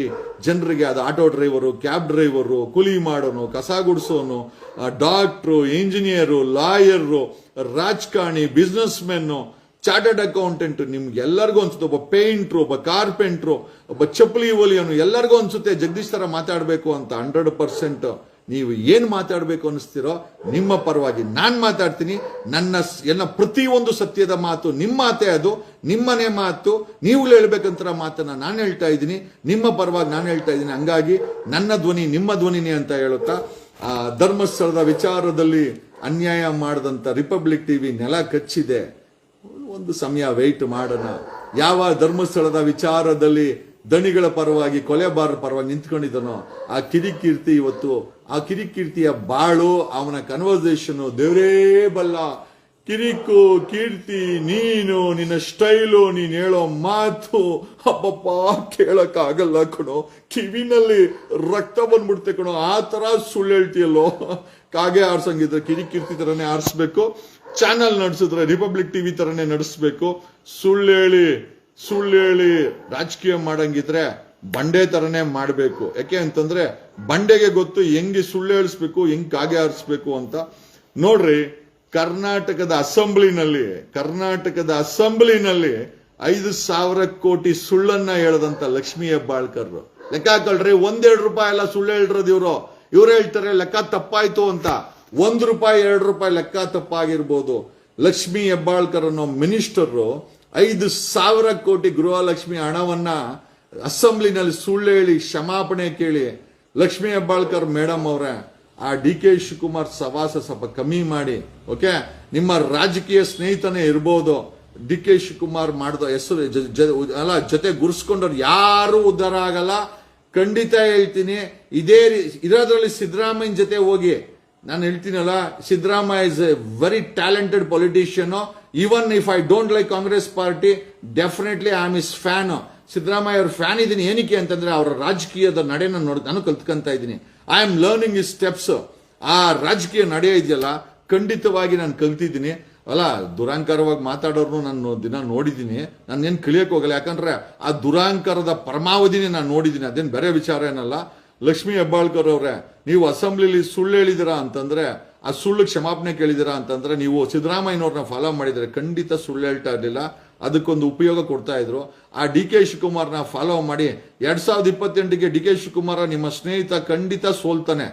ಜನರಿಗೆ, ಅದು ಆಟೋ ಡ್ರೈವರು, ಕ್ಯಾಬ್ ಡ್ರೈವರು, ಕೂಲಿ ಮಾಡೋನು, ಕಸ ಗುಡಿಸೋನು, ಡಾಕ್ಟ್ರು, ಇಂಜಿನಿಯರು, ಲಾಯರು, ರಾಜಕಾರಣಿ, ಬಿಸ್ನೆಸ್ ಮೆನ್ನು, ಚಾರ್ಟರ್ಡ್ ಅಕೌಂಟೆಂಟ್, ನಿಮ್ಗೆಲ್ಲರಿಗೂ ಅನ್ಸುತ್ತೆ. ಒಬ್ಬ ಪೇಂಟ್ರು, ಒಬ್ಬ ಕಾರ್ಪೆಂಟ್ರು, ಒಬ್ಬ ಚಪ್ಪಲಿ ಒಲಿಯೋನು, ಎಲ್ಲರಿಗೂ ಅನ್ಸುತ್ತೆ ಜಗದೀಶ್ ತರ ಮಾತಾಡಬೇಕು ಅಂತ. 100% ನೀವು ಏನ್ ಮಾತಾಡಬೇಕು ಅನಿಸ್ತಿರೋ ನಿಮ್ಮ ಪರವಾಗಿ ನಾನು ಮಾತಾಡ್ತೀನಿ. ನನ್ನ ಪ್ರತಿಯೊಂದು ಸತ್ಯದ ಮಾತು ನಿಮ್ಮ ಮಾತೇ, ಅದು ನಿಮ್ಮನೆ ಮಾತು. ನೀವು ಹೇಳ್ಬೇಕಂತ ಮಾತನ್ನ ನಾನು ಹೇಳ್ತಾ ಇದ್ದೀನಿ, ನಿಮ್ಮ ಪರವಾಗಿ ನಾನು ಹೇಳ್ತಾ ಇದ್ದೀನಿ. ಹಂಗಾಗಿ ನನ್ನ ಧ್ವನಿ ನಿಮ್ಮ ಧ್ವನಿನೇ ಅಂತ ಹೇಳುತ್ತಾ, ಧರ್ಮಸ್ಥಳದ ವಿಚಾರದಲ್ಲಿ ಅನ್ಯಾಯ ಮಾಡದಂತ ರಿಪಬ್ಲಿಕ್ ಟಿವಿ ನೆಲ ಕಚ್ಚಿದೆ. ಒಂದು ಸಮಯ ವೆಯ್ಟ್ ಮಾಡೋಣ. ಯಾವ ಧರ್ಮಸ್ಥಳದ ವಿಚಾರದಲ್ಲಿ ದಣಿಗಳ ಪರವಾಗಿ, ಕೊಲೆಬಾರರ ಪರವಾಗಿ ನಿಂತ್ಕೊಂಡಿದ್ದನೋ ಆ ಕಿರಿಕೀರ್ತಿ ಇವತ್ತು, ಆ ಕಿರಿಕೀರ್ತಿಯ ಬಾಳು, ಅವನ ಕನ್ವರ್ಸೇಷನ್ ದೇವರೇ ಬಲ್ಲ. ಕಿರಿಕು ಕೀರ್ತಿ, ನೀನು, ನಿನ್ನ ಸ್ಟೈಲು, ನೀನ್ ಹೇಳೋ ಮಾತು ಅಪ್ಪಪ್ಪ ಕೇಳಕ್ಕಾಗಲ್ಲ ಕಣೋ. ಕಿವಿನಲ್ಲಿ ರಕ್ತ ಬಂದ್ಬಿಡ್ತೆ ಕಣೋ. ಆ ತರ ಸುಳ್ಳು ಹೇಳ್ತೀಯಲ್ಲೋ. ಕಾಗೆ ಆರ್ಸಂಗಿದ್ರೆ ಕಿರಿಕೀರ್ತಿ ತರನೇ ಆರಿಸ್ಬೇಕು. ಚಾನಲ್ ನಡೆಸಿದ್ರೆ ರಿಪಬ್ಲಿಕ್ ಟಿವಿ ತರನೇ ನಡೆಸ್ಬೇಕು. ಸುಳ್ಳು ಹೇಳಿ ರಾಜಕೀಯ ಮಾಡಂಗಿದ್ರೆ ಬಂಡೆ ತರನೇ ಮಾಡಬೇಕು. ಯಾಕೆ ಅಂತಂದ್ರೆ ಬಂಡೆಗೆ ಗೊತ್ತು ಹೆಂಗೆ ಸುಳ್ಳು ಹೇಳಿಸ್ಬೇಕು, ಹೆಂಗ್ ಕಾಗೆ ಆರಿಸ್ಬೇಕು ಅಂತ. ನೋಡ್ರಿ, ಕರ್ನಾಟಕದ ಅಸೆಂಬ್ಲಿನಲ್ಲಿ 5,000 ಕೋಟಿ ಸುಳ್ಳನ್ನ ಹೇಳದಂತ ಲಕ್ಷ್ಮೀ ಹೆಬ್ಬಾಳ್ಕರ್ ಲೆಕ್ಕ ಹಾಕೊಳ್ರಿ. 1-2 ರೂಪಾಯಿ ಎಲ್ಲ ಸುಳ್ಳು ಹೇಳಿರೋದು ಇವ್ರು ಹೇಳ್ತಾರೆ ಲೆಕ್ಕ ತಪ್ಪಾಯ್ತು ಅಂತ. 1 ರೂಪಾಯಿ 2 ರೂಪಾಯಿ ಲೆಕ್ಕ ತಪ್ಪಾಗಿರ್ಬೋದು. ಲಕ್ಷ್ಮೀ ಹೆಬ್ಬಾಳ್ಕರ್ ಅನ್ನೋ ಮಿನಿಸ್ಟರ್ 5,000 ಕೋಟಿ ಗೃಹಲಕ್ಷ್ಮಿ ಹಣವನ್ನ ಅಸೆಂಬ್ಲಿನಲ್ಲಿ ಸುಳ್ಳು ಹೇಳಿ ಕ್ಷಮಾಪಣೆ ಕೇಳಿ, ಲಕ್ಷ್ಮೀ ಹೆಬ್ಬಾಳ್ಕರ್ ಮೇಡಮ್ ಅವರೇ, ಆ DK ಶಿವಕುಮಾರ್ ಸವಾಸ ಸ್ವಲ್ಪ ಕಮ್ಮಿ ಮಾಡಿ. ಓಕೆ, ನಿಮ್ಮ ರಾಜಕೀಯ ಸ್ನೇಹಿತನೇ ಇರ್ಬೋದು. DK ಶಿವಕುಮಾರ್ ಮಾಡಿದ ಹೆಸರು ಜೊತೆ ಗುರ್ಸ್ಕೊಂಡವ್ರು ಯಾರು ಉದ್ಧಾರ ಆಗಲ್ಲ. ಖಂಡಿತ ಹೇಳ್ತೀನಿ. ಇರೋದ್ರಲ್ಲಿ ಸಿದ್ದರಾಮಯ್ಯನ ಜೊತೆ ಹೋಗಿ. ನಾನು ಹೇಳ್ತೀನಲ್ಲ, Siddaramaiah is a very talented politician. Even if I don't like Congress party, definitely I am is fan. Siddaramaiah ಅವ್ರ ಫ್ಯಾನ್ ಇದ್ದೀನಿ. ಏನಕ್ಕೆ ಅಂತಂದ್ರೆ ಅವರ ರಾಜಕೀಯದ ನಡೆನ ನಾನು ಕಲ್ತ್ಕೊಂತ ಇದ್ದೀನಿ. I am learning is steps. ಆ ರಾಜಕೀಯ ನಡೆ ಇದೆಯಲ್ಲ, ಖಂಡಿತವಾಗಿ ನಾನು ಕಲ್ತಿದ್ದೀನಿ. ಅಲ್ಲ, ದುರಾಂಕಾರವಾಗಿ ಮಾತಾಡೋರ್ನು ನಾನು ದಿನ ನೋಡಿದ್ದೀನಿ. ನಾನು ಏನ್ ಕಲಿಯಕ್ ಹೋಗಲ್ಲ. ಯಾಕಂದ್ರೆ ಆ ದುರಾಂಕಾರದ ಪರಮಾವಧಿನೇ ನಾನು ನೋಡಿದ್ದೀನಿ. ಅದೇನು ಬೇರೆ ವಿಚಾರ ಏನಲ್ಲ. ಲಕ್ಷ್ಮೀ ಹೆಬ್ಬಾಳ್ಕರ್ ಅವರೇ, ನೀವು ಅಸೆಂಬ್ಲಿಲಿ ಸುಳ್ಳು ಹೇಳಿದಿರಾ ಅಂತಂದ್ರೆ, ಆ ಸುಳ್ಳು ಕ್ಷಮಾಪಣೆ ಕೇಳಿದಿರಾ ಅಂತಂದ್ರೆ, ನೀವು ಸಿದ್ದರಾಮಯ್ಯನವ್ರನ್ನ ಫಾಲೋ ಮಾಡಿದ್ರೆ ಖಂಡಿತ ಸುಳ್ಳು ಹೇಳ್ತಾ ಇರ್ಲಿಲ್ಲ. ಅದಕ್ಕೊಂದು ಉಪಯೋಗ ಕೊಡ್ತಾ ಇದ್ರು. ಆ DK ಶಿವಕುಮಾರ್ನ ಫಾಲೋ ಮಾಡಿ 2028ಗೆ DK ಶಿವಕುಮಾರ ನಿಮ್ಮ ಸ್ನೇಹಿತ ಖಂಡಿತ ಸೋಲ್ತಾನೆ,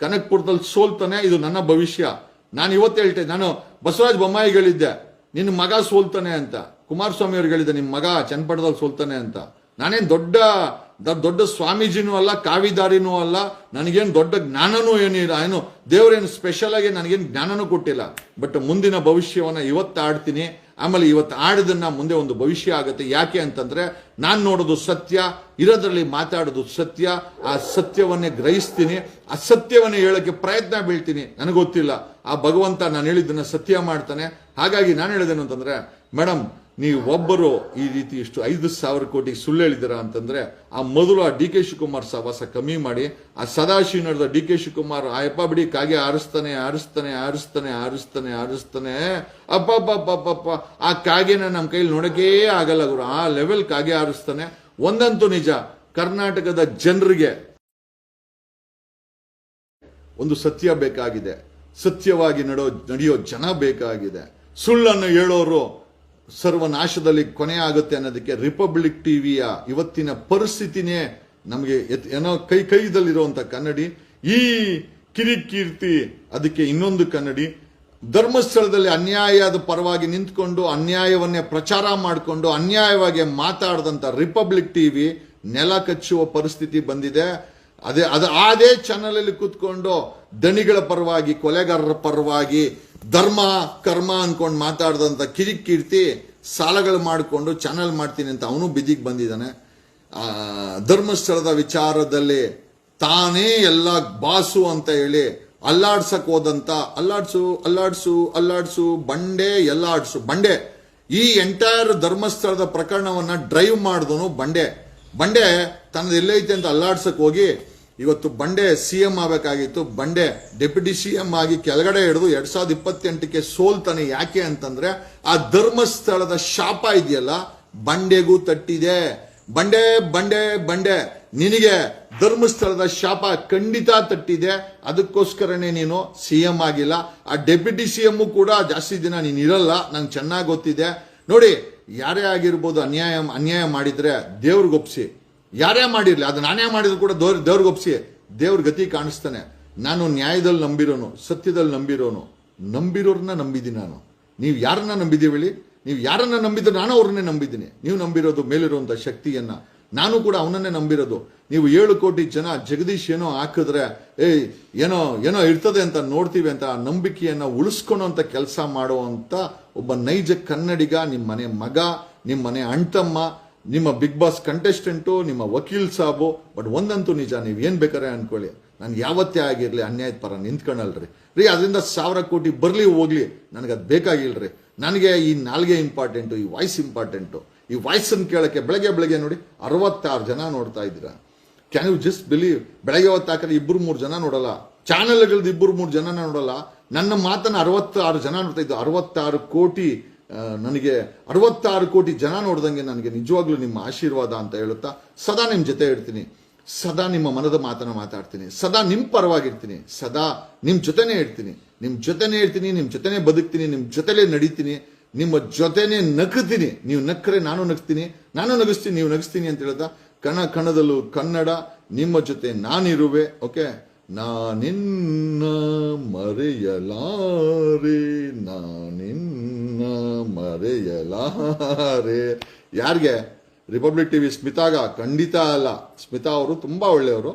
ಕನಕಪುರದಲ್ಲಿ ಸೋಲ್ತಾನೆ. ಇದು ನನ್ನ ಭವಿಷ್ಯ. ನಾನು ಇವತ್ತು ಹೇಳ್ತೇನೆ. ನಾನು ಬಸವರಾಜ ಬೊಮ್ಮಾಯಿಗೆ ಹೇಳಿದ್ದೆ ನಿನ್ನ ಮಗ ಸೋಲ್ತಾನೆ ಅಂತ. ಕುಮಾರಸ್ವಾಮಿ ಅವ್ರಿಗೆ ಹೇಳಿದ್ದೆ ನಿಮ್ಮ ಮಗ ಚನ್ನಪಟ್ಟಣದಲ್ಲಿ ಸೋಲ್ತಾನೆ ಅಂತ. ನಾನೇನ್ ದೊಡ್ಡ ಸ್ವಾಮೀಜಿನೂ ಅಲ್ಲ, ಕಾವಿದಾರಿನೂ ಅಲ್ಲ. ನನಗೇನು ದೊಡ್ಡ ಜ್ಞಾನನೂ ಏನಿಲ್ಲ. ಏನು ದೇವರೇನು ಸ್ಪೆಷಲ್ ಆಗಿ ನನಗೇನು ಜ್ಞಾನನೂ ಕೊಟ್ಟಿಲ್ಲ. ಬಟ್ ಮುಂದಿನ ಭವಿಷ್ಯವನ್ನ ಇವತ್ತು ಆಡ್ತೀನಿ. ಆಮೇಲೆ ಇವತ್ತು ಆಡದನ್ನ ಮುಂದೆ ಒಂದು ಭವಿಷ್ಯ ಆಗುತ್ತೆ. ಯಾಕೆ ಅಂತಂದ್ರೆ ನಾನು ನೋಡೋದು ಸತ್ಯ, ಇರೋದ್ರಲ್ಲಿ ಮಾತಾಡೋದು ಸತ್ಯ. ಆ ಸತ್ಯವನ್ನೇ ಗ್ರಹಿಸ್ತೀನಿ, ಆ ಸತ್ಯವನ್ನೇ ಹೇಳಕ್ಕೆ ಪ್ರಯತ್ನ ಬೀಳ್ತೀನಿ. ನನಗೊತ್ತಿಲ್ಲ, ಆ ಭಗವಂತ ನಾನು ಹೇಳಿದ್ದನ್ನ ಸತ್ಯ ಮಾಡ್ತಾನೆ. ಹಾಗಾಗಿ ನಾನು ಹೇಳಿದೇನು ಅಂತಂದ್ರೆ, ಮೇಡಮ್ ನೀವು ಒಬ್ಬರು ಈ ರೀತಿ ಇಷ್ಟು 5,000 ಕೋಟಿ ಸುಳ್ಳು ಹೇಳಿದ್ದೀರಾ ಅಂತಂದ್ರೆ ಆ ಮೊದಲು ಆ ಡಿ ಕೆ ಶಿವಕುಮಾರ್ ಸಹವಾಸ ಕಮ್ಮಿ ಮಾಡಿ, ಆ ಸದಾಶಿವ ನಡೆದ ಡಿ ಕೆ ಶಿವಕುಮಾರ್ ಆಯಪ್ಪ ಬಿಡಿ ಕಾಗೆ ಆರಿಸ್ತಾನೆ ಅಪ್ಪ ಆ ಕಾಗೆನ ನಮ್ಮ ಕೈಲಿ ನೋಡಕೇ ಆಗಲ್ಲ ಗುರು, ಆ ಲೆವೆಲ್ ಕಾಗೆ ಆರಿಸ್ತಾನೆ. ಒಂದಂತೂ ನಿಜ, ಕರ್ನಾಟಕದ ಜನರಿಗೆ ಒಂದು ಸತ್ಯ ಬೇಕಾಗಿದೆ, ಸತ್ಯವಾಗಿ ನಡೆಯೋ ಜನ ಬೇಕಾಗಿದೆ. ಸುಳ್ಳನ್ನು ಹೇಳೋರು ಸರ್ವನಾಶದಲ್ಲಿ ಕೊನೆ ಆಗುತ್ತೆ ಅನ್ನೋದಕ್ಕೆ ರಿಪಬ್ಲಿಕ್ ಟಿವಿಯ ಇವತ್ತಿನ ಪರಿಸ್ಥಿತಿನೇ ನಮಗೆ ಏನೋ ಕೈದಲ್ಲಿರುವಂತ ಕನ್ನಡಿ. ಈ ಕಿರಿಕೀರ್ತಿ ಅದಕ್ಕೆ ಇನ್ನೊಂದು ಕನ್ನಡಿ. ಧರ್ಮಸ್ಥಳದಲ್ಲಿ ಅನ್ಯಾಯದ ಪರವಾಗಿ ನಿಂತ್ಕೊಂಡು ಅನ್ಯಾಯವನ್ನೇ ಪ್ರಚಾರ ಮಾಡಿಕೊಂಡು ಅನ್ಯಾಯವಾಗಿ ಮಾತಾಡದಂತ ರಿಪಬ್ಲಿಕ್ ಟಿವಿ ನೆಲ ಕಚ್ಚುವ ಪರಿಸ್ಥಿತಿ ಬಂದಿದೆ. ಅದೇ ಚಾನಲ್ ಅಲ್ಲಿ ಕೂತ್ಕೊಂಡು ದಣಿಗಳ ಪರವಾಗಿ, ಕೊಲೆಗಾರರ ಪರವಾಗಿ, ಧರ್ಮ ಕರ್ಮ ಅನ್ಕೊಂಡು ಮಾತಾಡದಂತ ಕಿರಿಕೀರ್ತಿ ಸಾಲಗಳು ಮಾಡಿಕೊಂಡು ಚಾನಲ್ ಮಾಡ್ತೀನಿ ಅಂತ ಅವನು ಬಿದಿಗೆ ಬಂದಿದ್ದಾನೆ. ಧರ್ಮಸ್ಥಳದ ವಿಚಾರದಲ್ಲಿ ತಾನೇ ಎಲ್ಲ ಬಾಸು ಅಂತ ಹೇಳಿ ಅಲ್ಲಾಡ್ಸಕ್ ಹೋದಂತ ಅಲ್ಲಾಡ್ಸು ಬಂಡೆ ಈ ಎಂಟೈರ್ ಧರ್ಮಸ್ಥಳದ ಪ್ರಕರಣವನ್ನ ಡ್ರೈವ್ ಮಾಡಿದವನು ಬಂಡೆ ತನ್ನದು ಎಲ್ಲೈತೆ ಅಂತ ಅಲ್ಲಾಡ್ಸಕ್ ಹೋಗಿ ಇವತ್ತು ಬಂಡೆ ಸಿಎಂ ಆಗಬೇಕಾಗಿತ್ತು. ಬಂಡೆ ಡೆಪ್ಯೂಟಿ ಸಿಎಂ ಆಗಿ ಕೆಳಗಡೆ ಹಿಡಿದು 2028ಕ್ಕೆ ಸೋಲ್ತಾನೆ. ಯಾಕೆ ಅಂತಂದ್ರೆ ಆ ಧರ್ಮಸ್ಥಳದ ಶಾಪ ಇದೆಯಲ್ಲ ಬಂಡೆಗೂ ತಟ್ಟಿದೆ. ಬಂಡೆ ನಿನಗೆ ಧರ್ಮಸ್ಥಳದ ಶಾಪ ಖಂಡಿತ ತಟ್ಟಿದೆ. ಅದಕ್ಕೋಸ್ಕರನೇ ನೀನು ಸಿಎಂ ಆಗಿಲ್ಲ. ಆ ಡೆಪ್ಯೂಟಿ ಸಿಎಂ ಕೂಡ ಜಾಸ್ತಿ ದಿನ ನೀನು ಇರಲ್ಲ, ನಂಗೆ ಚೆನ್ನಾಗಿ ಗೊತ್ತಿದೆ. ನೋಡಿ, ಯಾರೇ ಆಗಿರ್ಬೋದು ಅನ್ಯಾಯ ಮಾಡಿದ್ರೆ ದೇವ್ರಿಗೊಪ್ಸಿ, ಯಾರೇ ಮಾಡಿರ್ಲಿ, ಅದು ನಾನೇ ಮಾಡಿದ್ರು ಕೂಡ ದೇವ್ರಿಗೊಪ್ಸಿ, ದೇವ್ರ ಗತಿ ಕಾಣಿಸ್ತಾನೆ. ನಾನು ನ್ಯಾಯದಲ್ಲಿ ನಂಬಿರೋನು, ಸತ್ಯದಲ್ಲಿ ನಂಬಿರೋರ್ನ ನಂಬಿದ್ದೀನಿ ನಾನು. ನೀವು ಯಾರನ್ನ ನಂಬಿದೀವಿ ಹೇಳಿ? ನೀವು ಯಾರನ್ನ ನಂಬಿದ್ರೆ ನಾನು ಅವ್ರನ್ನೇ ನಂಬಿದ್ದೀನಿ. ನೀವು ನಂಬಿರೋದು ಮೇಲಿರುವಂತ ಶಕ್ತಿಯನ್ನ, ನಾನು ಕೂಡ ಅವನನ್ನೇ ನಂಬಿರೋದು. ನೀವು 7 ಕೋಟಿ ಜನ ಜಗದೀಶ್ ಏನೋ ಹಾಕಿದ್ರೆ ಏನೋ ಇರ್ತದೆ ಅಂತ ನೋಡ್ತೀವಿ ಅಂತ ಆ ನಂಬಿಕೆಯನ್ನ ಉಳಿಸ್ಕೊಳ್ಳೋಂತ ಕೆಲಸ ಮಾಡುವಂತ ಒಬ್ಬ ನೈಜ ಕನ್ನಡಿಗ, ನಿಮ್ಮ ಮನೆ ಮಗ, ನಿಮ್ಮ ಮನೆ ಅಣ್ತಮ್ಮ, ನಿಮ್ಮ ಬಿಗ್ ಬಾಸ್ ಕಂಟೆಸ್ಟೆಂಟು, ನಿಮ್ಮ ವಕೀಲ್ ಸಾಬು. ಬಟ್ ಒಂದಂತೂ ನಿಜ, ನೀವು ಏನ್ ಬೇಕಾರೆ ಅನ್ಕೊಳ್ಳಿ, ನಾನು ಯಾವತ್ತೇ ಆಗಿರ್ಲಿ ಅನ್ಯಾಯದ ಪರ ನಿಂತ್ಕೊಳ್ಳಲ್ರಿ ಅದರಿಂದ 1000 ಕೋಟಿ ಬರ್ಲಿ ಹೋಗ್ಲಿ, ನನಗದು ಬೇಕಾಗಿಲ್ರಿ. ನನಗೆ ಈ ನಾಲ್ಗೆ ಇಂಪಾರ್ಟೆಂಟು, ಈ ವಾಯ್ಸ್ ಇಂಪಾರ್ಟೆಂಟು. ಈ ವಾಯ್ಸ್ ಅನ್ನು ಕೇಳಕ್ಕೆ ಬೆಳಗ್ಗೆ ನೋಡಿ 66 ಜನ ನೋಡ್ತಾ ಇದ್ದೀರಾ. Can you just believe? ಬೆಳಗ್ಗೆ ಹೊತ್ತು ಹಾಕಿದ್ರೆ 2-3 ಜನ ನೋಡಲ್ಲ, ಚಾನೆಲ್ಗಳದ್ದು 2-3 ಜನ ನೋಡಲ್ಲ. ನನ್ನ ಮಾತನ್ನ 66 ಜನ ನೋಡ್ತಾ ಇದ್ದು. 66 ಕೋಟಿ ನನಗೆ 66 ಕೋಟಿ ಜನ ನೋಡ್ದಂಗೆ ನನಗೆ ನಿಜವಾಗ್ಲೂ ನಿಮ್ಮ ಆಶೀರ್ವಾದ ಅಂತ ಹೇಳುತ್ತಾ ಸದಾ ನಿಮ್ಮ ಜೊತೆ ಇರ್ತೀನಿ, ಸದಾ ನಿಮ್ಮ ಮನದ ಮಾತನ್ನ ಮಾತಾಡ್ತೀನಿ, ಸದಾ ನಿಮ್ಮ ಪರವಾಗಿರ್ತೀನಿ, ಸದಾ ನಿಮ್ಮ ಜೊತೆನೇ ಇರ್ತೀನಿ, ನಿಮ್ಮ ಜೊತೆನೇ ಬದುಕ್ತೀನಿ, ನಿಮ್ಮ ಜೊತೆಲೇ ನಡೀತೀನಿ, ನಿಮ್ಮ ಜೊತೆನೇ ನಗ್ತೀನಿ. ನೀವು ನಕ್ಕರೆ ನಾನು ನಗಿಸ್ತೀನಿ, ನಾನು ನಗಿಸ್ತೀನಿ, ನೀವು ನಗಿಸ್ತೀನಿ ಅಂತ ಹೇಳ್ತಾ ಕಣದಲ್ಲೂ ಕನ್ನಡ ನಿಮ್ಮ ಜೊತೆ ನಾನಿರುವೆ. ಓಕೆ, ನಾನಿನ್ನ ಮರೆಯಲಾರೆ. ಯಾರಿಗೆ? ರಿಪಬ್ಲಿಕ್ ಟಿವಿ ಸ್ಮಿತಾಗ? ಖಂಡಿತ ಅಲ್ಲ. ಸ್ಮಿತಾ ಅವರು ತುಂಬಾ ಒಳ್ಳೆಯವರು.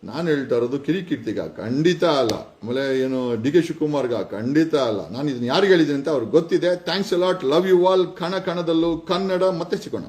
ನಾನು ಹೇಳ್ತಾ ಇರೋದು ಕಿರಿಕೀರ್ತಿಗ? ಖಂಡಿತ ಅಲ್ಲ. ಆಮೇಲೆ ಏನು ಡಿ ಕೆ ಶಿವಕುಮಾರ್ಗ? ಖಂಡಿತ ಅಲ್ಲ. ನಾನು ಇದನ್ನ ಯಾರಿಗೆ ಹೇಳಿದ್ದೀನಿ ಅಂತ ಅವ್ರಿಗೆ ಗೊತ್ತಿದೆ. Thanks a lot, love you all. ಕಣದಲ್ಲೂ ಕನ್ನಡ. ಮತ್ತೆ ಸಿಗೋಣ.